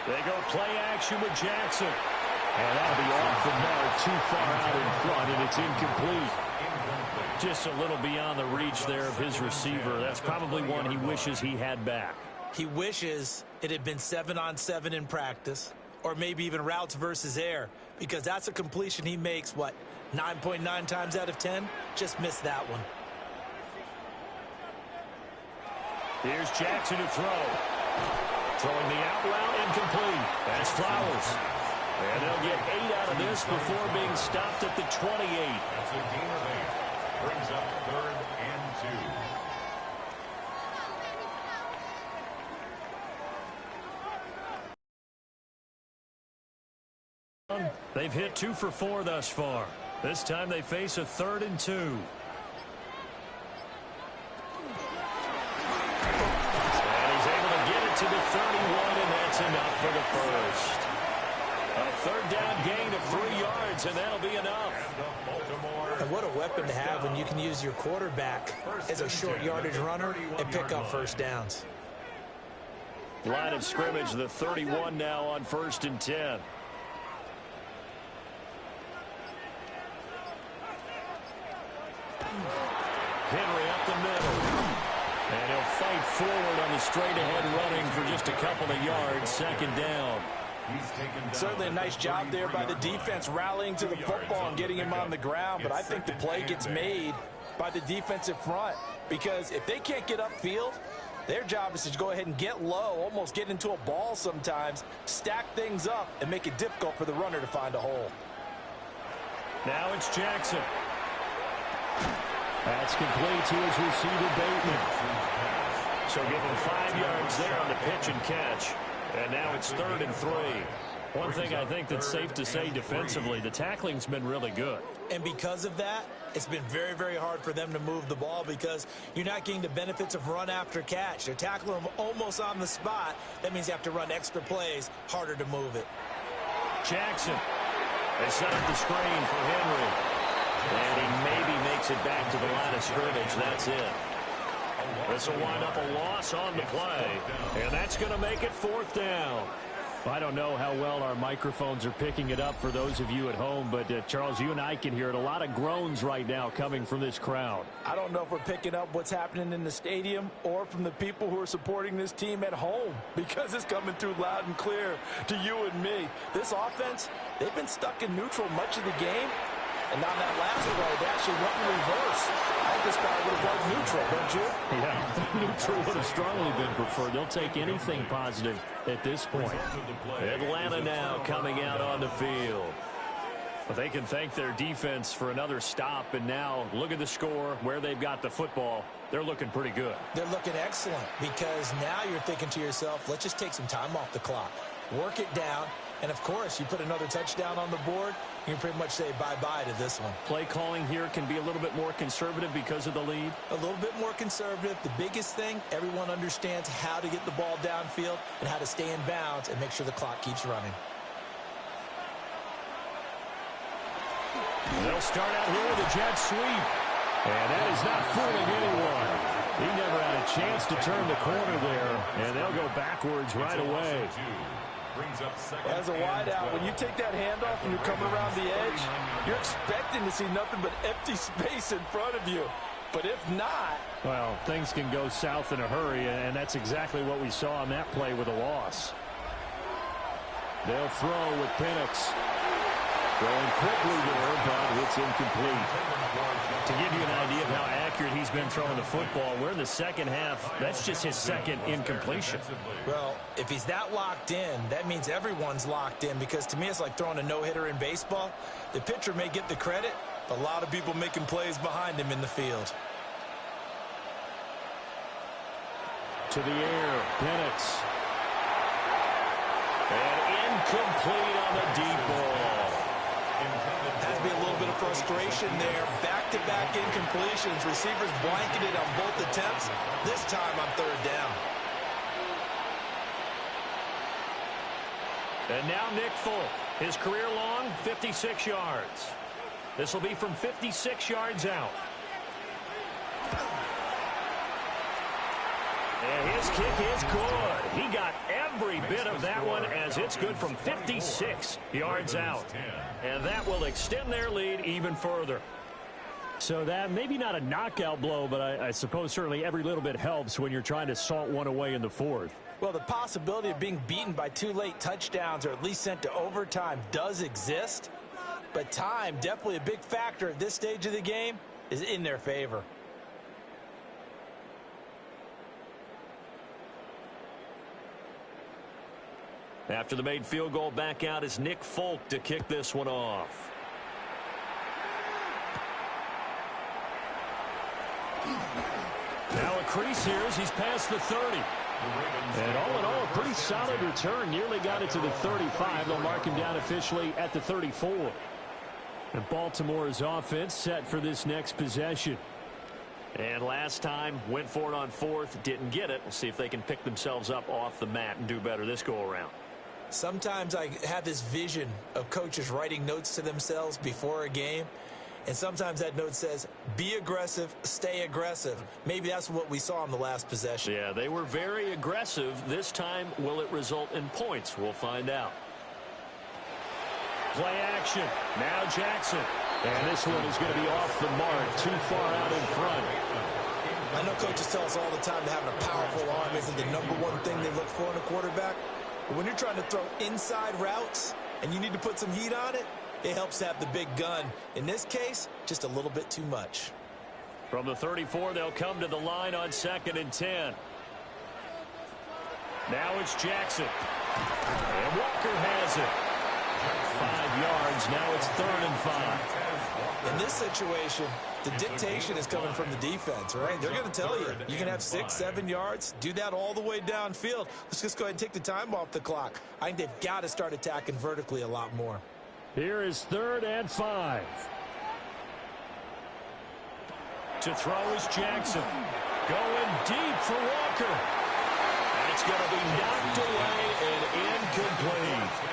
They go play action with Jackson. And that'll be off the mark, too far out in front, and it's incomplete. Just a little beyond the reach there of his receiver. That's probably one he wishes he had back. He wishes it had been 7-on-7 in practice, or maybe even routes versus air, because that's a completion he makes, 9.9 times out of 10? Just missed that one. Here's Jackson to throw. Throwing the out route incomplete. That's Flowers. And they'll get 8 out of this before being stopped at the 28. That's a gain of 8. Brings up 3rd and 2. They've hit 2 for 4 thus far. This time they face a 3rd and 2. And he's able to get it to the 31, and that's enough for the 1st. A 3rd down gain of 3 yards, and that'll be enough. And what a weapon to have when you can use your quarterback as a short yardage runner and pick up 1st downs. Line of scrimmage, the 31 now on 1st and 10. Henry up the middle. And he'll fight forward on the straight-ahead running for just a couple of yards. 2nd down. Certainly a nice job there by the defense rallying to the football and getting him on the ground, but I think the play gets made by the defensive front, because if they can't get upfield, their job is to go ahead and get low, almost get into a ball sometimes, stack things up, and make it difficult for the runner to find a hole. Now it's Jackson. That's complete to his receiver, Bateman. So give him 5 yards there on the pitch and catch. And now it's 3rd and 3. One thing I think that's safe to say defensively, the tackling's been really good. And because of that, it's been very, very hard for them to move the ball, because you're not getting the benefits of run after catch. They're tackling them almost on the spot. That means you have to run extra plays, harder to move it. Jackson. They set up the screen for Henry. And he maybe makes it back to the line of scrimmage. That's it. This will wind up a loss on the play. And that's going to make it 4th down. I don't know how well our microphones are picking it up for those of you at home, but Charles, you and I can hear it. A lot of groans right now coming from this crowd. I don't know if we're picking up what's happening in the stadium or from the people who are supporting this team at home, because it's coming through loud and clear to you and me. This offense, they've been stuck in neutral much of the game, and on that last play, they actually went in reverse. I think this guy would have liked neutral, don't you? Yeah, neutral would have strongly been preferred. They'll take anything positive at this point. Atlanta now coming out on the field. But they can thank their defense for another stop, and now look at the score, where they've got the football. They're looking pretty good. They're looking excellent, because now you're thinking to yourself, let's just take some time off the clock. Work it down, and of course, you put another touchdown on the board, you can pretty much say bye-bye to this one. Play calling here can be a little bit more conservative because of the lead. A little bit more conservative. The biggest thing, everyone understands how to get the ball downfield and how to stay in bounds and make sure the clock keeps running. They'll start out here with a jet sweep. And that is not fooling anyone. He never had a chance to turn the corner there, and they'll go backwards right away. As a wideout, when you take that handoff and you're coming around the edge, you're expecting to see nothing but empty space in front of you. But if not... well, things can go south in a hurry, and that's exactly what we saw on that play with a loss. They'll throw with Penix. Throwing quickly there, but it's incomplete. To give you an idea of how accurate he's been throwing the football, we're in the second half. That's just his second incompletion. Well, if he's that locked in, that means everyone's locked in, because to me it's like throwing a no-hitter in baseball. The pitcher may get the credit, but a lot of people making plays behind him in the field. To the air, Penix. And incomplete on the deep ball. Has to be a little bit of frustration there. Back-to-back incompletions. Receivers blanketed on both attempts. This time on third down. And now Nick Folk. His career long, 56 yards. This will be from 56 yards out. And his kick is good. He got every bit of that one, as it's good from 56 yards out. And that will extend their lead even further. So that maybe not a knockout blow, but I suppose certainly every little bit helps when you're trying to salt one away in the fourth. Well, the possibility of being beaten by 2 late touchdowns or at least sent to overtime does exist. But time, definitely a big factor at this stage of the game, is in their favor. After the made field goal, back out is Nick Folk to kick this one off. Now a crease here as he's past the 30. And all in all, a pretty solid return. Nearly got it to the 35. They'll mark him down officially at the 34. And Baltimore's offense set for this next possession. And last time, went for it on fourth, didn't get it. We'll see if they can pick themselves up off the mat and do better this go-around. Sometimes I have this vision of coaches writing notes to themselves before a game, and sometimes that note says, be aggressive, stay aggressive. Maybe that's what we saw in the last possession. Yeah, they were very aggressive. This time, will it result in points? We'll find out. Play action. Now Jackson. And this one is going to be off the mark, too far out in front. I know coaches tell us all the time that having a powerful arm isn't the #1 thing they look for in a quarterback. But when you're trying to throw inside routes and you need to put some heat on it, it helps to have the big gun. In this case, just a little bit too much. From the 34, they'll come to the line on 2nd and 10. Now it's Jackson. And Walker has it. 5 yards. Now it's 3rd and 5. In this situation, the dictation is coming from the defense, right? They're going to tell you, you can have 6, 7 yards, do that all the way downfield. Let's just go ahead and take the time off the clock. I think they've got to start attacking vertically a lot more. Here is 3rd and 5. To throw is Jackson. Going deep for Walker. That's going to be knocked away and incomplete.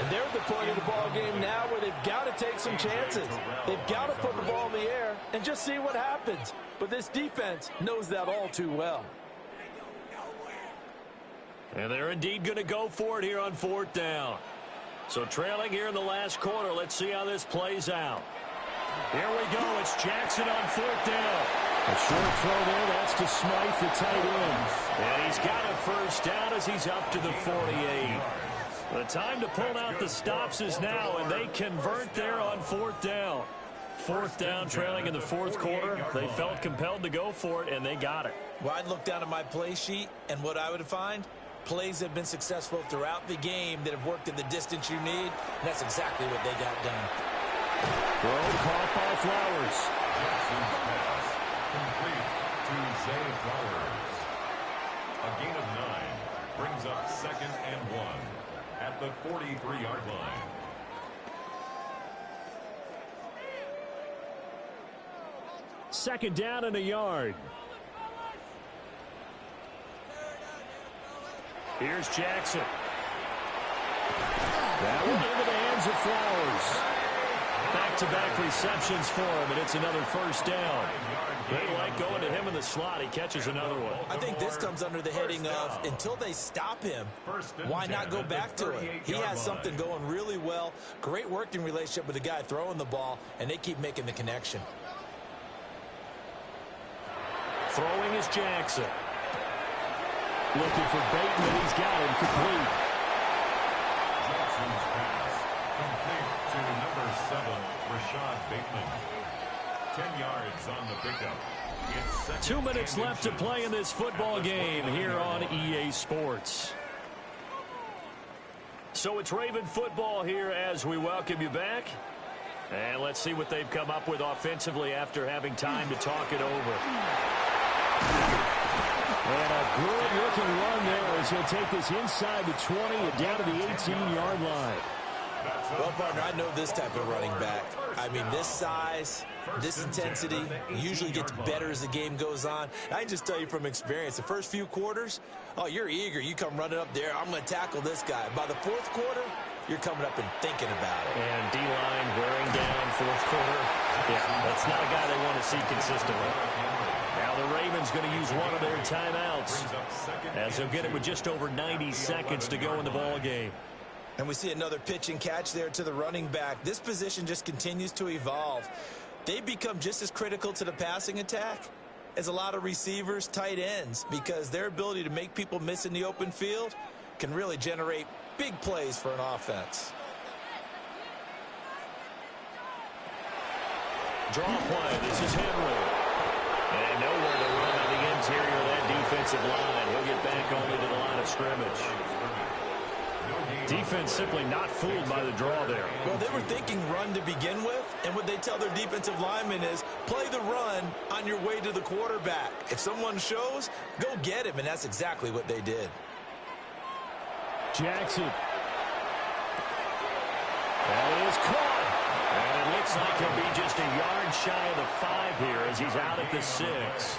And they're at the point of the ball game now where they've got to take some chances. They've got to put the ball in the air and just see what happens. But this defense knows that all too well. And they're indeed going to go for it here on 4th down. So trailing here in the last quarter. Let's see how this plays out. Here we go. It's Jackson on 4th down. A short throw there. That's to Smythe, the tight end. And he's got a first down as he's up to the 48. The time to pull out the stops is now, and they convert there on 4th down. 4th down, trailing in the 4th quarter. They felt compelled to go for it, and they got it. Well, I'd look down at my play sheet, and what I would find, plays have been successful throughout the game that have worked at the distance you need, and that's exactly what they got done. Throw caught by Flowers. Jackson's pass complete to Zay Flowers. A gain of 9 brings up 2nd and 1 at the 43-yard line. Second down and a yard. Here's Jackson. That one into the hands of Flowers. Back-to-back receptions for him, and it's another first down. They like going to him in the slot. He catches another one. I think this comes under the heading of, until they stop him, why not go back to it? He has something going really well. Great working relationship with the guy throwing the ball, and they keep making the connection. Throwing is Jackson. Looking for Bateman. He's got him complete. Jackson's pass complete to number 7, Rashad Bateman. 10 yards on the pickup. It's 2 minutes left to play in this football game here on EA Sports. So it's Raven football here as we welcome you back. And let's see what they've come up with offensively after having time to talk it over. And a good-looking run there as he'll take this inside the 20 and down to the 18-yard line. Well, partner, I know this type of running back. I mean, this size, this intensity usually gets better as the game goes on. I can just tell you from experience, the first few quarters, oh, you're eager. You come running up there, I'm going to tackle this guy. By the 4th quarter, you're coming up and thinking about it. And D-line wearing down 4th quarter. Yeah, that's not a guy they want to see consistently. Now the Ravens going to use one of their timeouts as they'll get it with just over 90 seconds to go in the ball game. And we see another pitch and catch there to the running back. This position just continues to evolve. They become just as critical to the passing attack as a lot of receivers, tight ends, because their ability to make people miss in the open field can really generate big plays for an offense. Draw play. This is Henry. And nowhere to run on the interior of that defensive line. He'll get back only to the line of scrimmage. Defense simply not fooled by the draw there. Well, they were thinking run to begin with, and what they tell their defensive linemen is play the run on your way to the quarterback. If someone shows, go get him, and that's exactly what they did. Jackson. That is caught. And it looks like he'll be just a yard shy of the 5 here as he's out at the 6.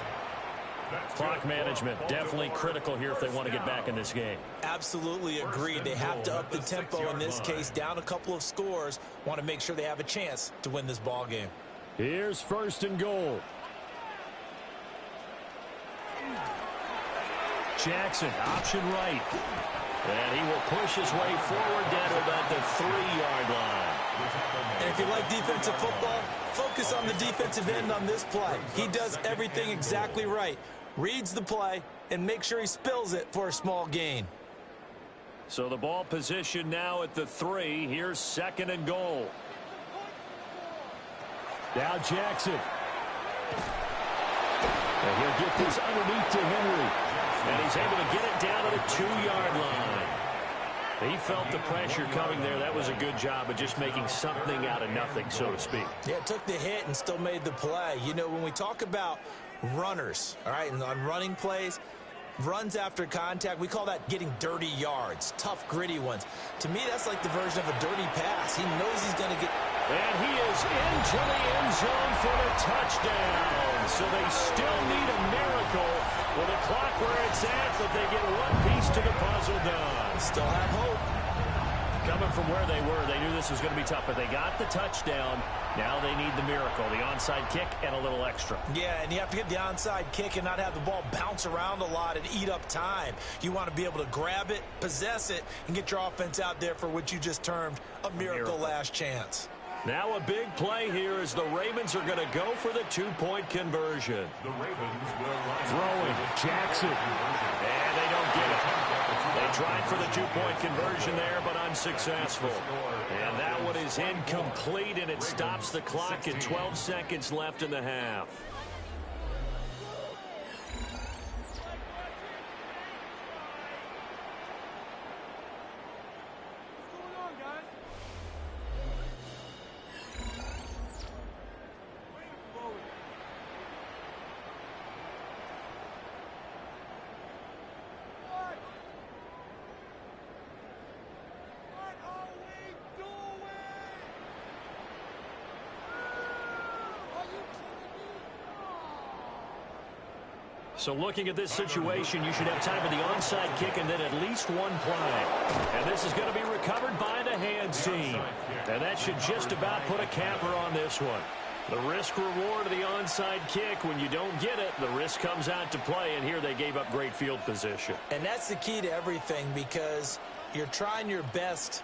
Clock management definitely critical here if they want to get back in this game. Absolutely agreed. They have to up the tempo in this case, down a couple of scores. Want to make sure they have a chance to win this ball game. Here's 1st and goal. Jackson, option right. And he will push his way forward down to about the 3-yard line. And if you like defensive football, focus on the defensive end on this play. He does everything exactly right. Reads the play and make sure he spills it for a small gain. So the ball position now at the 3. Here's 2nd and goal. Now Jackson. And he'll get this underneath to Henry. And he's able to get it down to the 2-yard line. He felt the pressure coming there. That was a good job of just making something out of nothing, so to speak. Yeah, took the hit and still made the play. You know, when we talk about runners, all right, and on running plays, runs after contact, we call that getting dirty yards, tough, gritty ones. To me, that's like the version of a dirty pass. He knows he's going to get... And he is into the end zone for the touchdown. So they still need a miracle with the clock where it's at, but they get one piece to the puzzle done. Still have hope. Coming from where they were, they knew this was going to be tough, but they got the touchdown. Now they need the miracle, the onside kick and a little extra. Yeah, and you have to get the onside kick and not have the ball bounce around a lot and eat up time. You want to be able to grab it, possess it, and get your offense out there for what you just termed a miracle last chance. Now a big play here as the Ravens are going to go for the two-point conversion. The Ravens will line Throwing, Jackson. And they don't get it. They tried for the two-point conversion there, but unsuccessful. And that one is incomplete, and it stops the clock at 12 seconds left in the half. So looking at this situation, you should have time for the onside kick and then at least one play. And this is going to be recovered by the hands team. And that should just about put a capper on this one. The risk reward of the onside kick, when you don't get it, the risk comes out to play, and here they gave up great field position. And that's the key to everything, because you're trying your best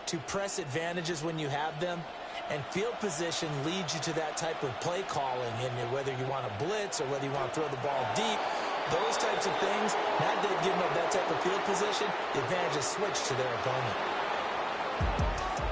to press advantages when you have them. And field position leads you to that type of play calling, and whether you want to blitz or whether you want to throw the ball deep, those types of things, now that they've given up that type of field position, the advantage is switched to their opponent.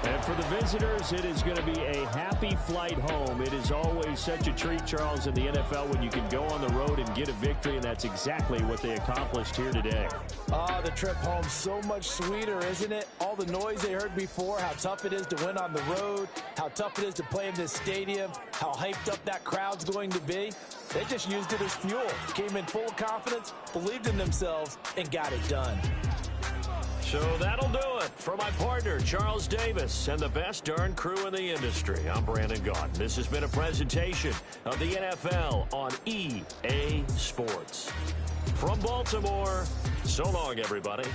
And for the visitors, it is going to be a happy flight home. It is always such a treat, Charles, in the NFL when you can go on the road and get a victory, and that's exactly what they accomplished here today. Oh, the trip home so much sweeter, isn't it? All the noise they heard before, how tough it is to win on the road, how tough it is to play in this stadium, how hyped up that crowd's going to be. They just used it as fuel. Came in full of confidence, believed in themselves, and got it done. So that'll do it for my partner, Charles Davis, and the best darn crew in the industry. I'm Brandon Gaudin. This has been a presentation of the NFL on EA Sports. From Baltimore, so long, everybody.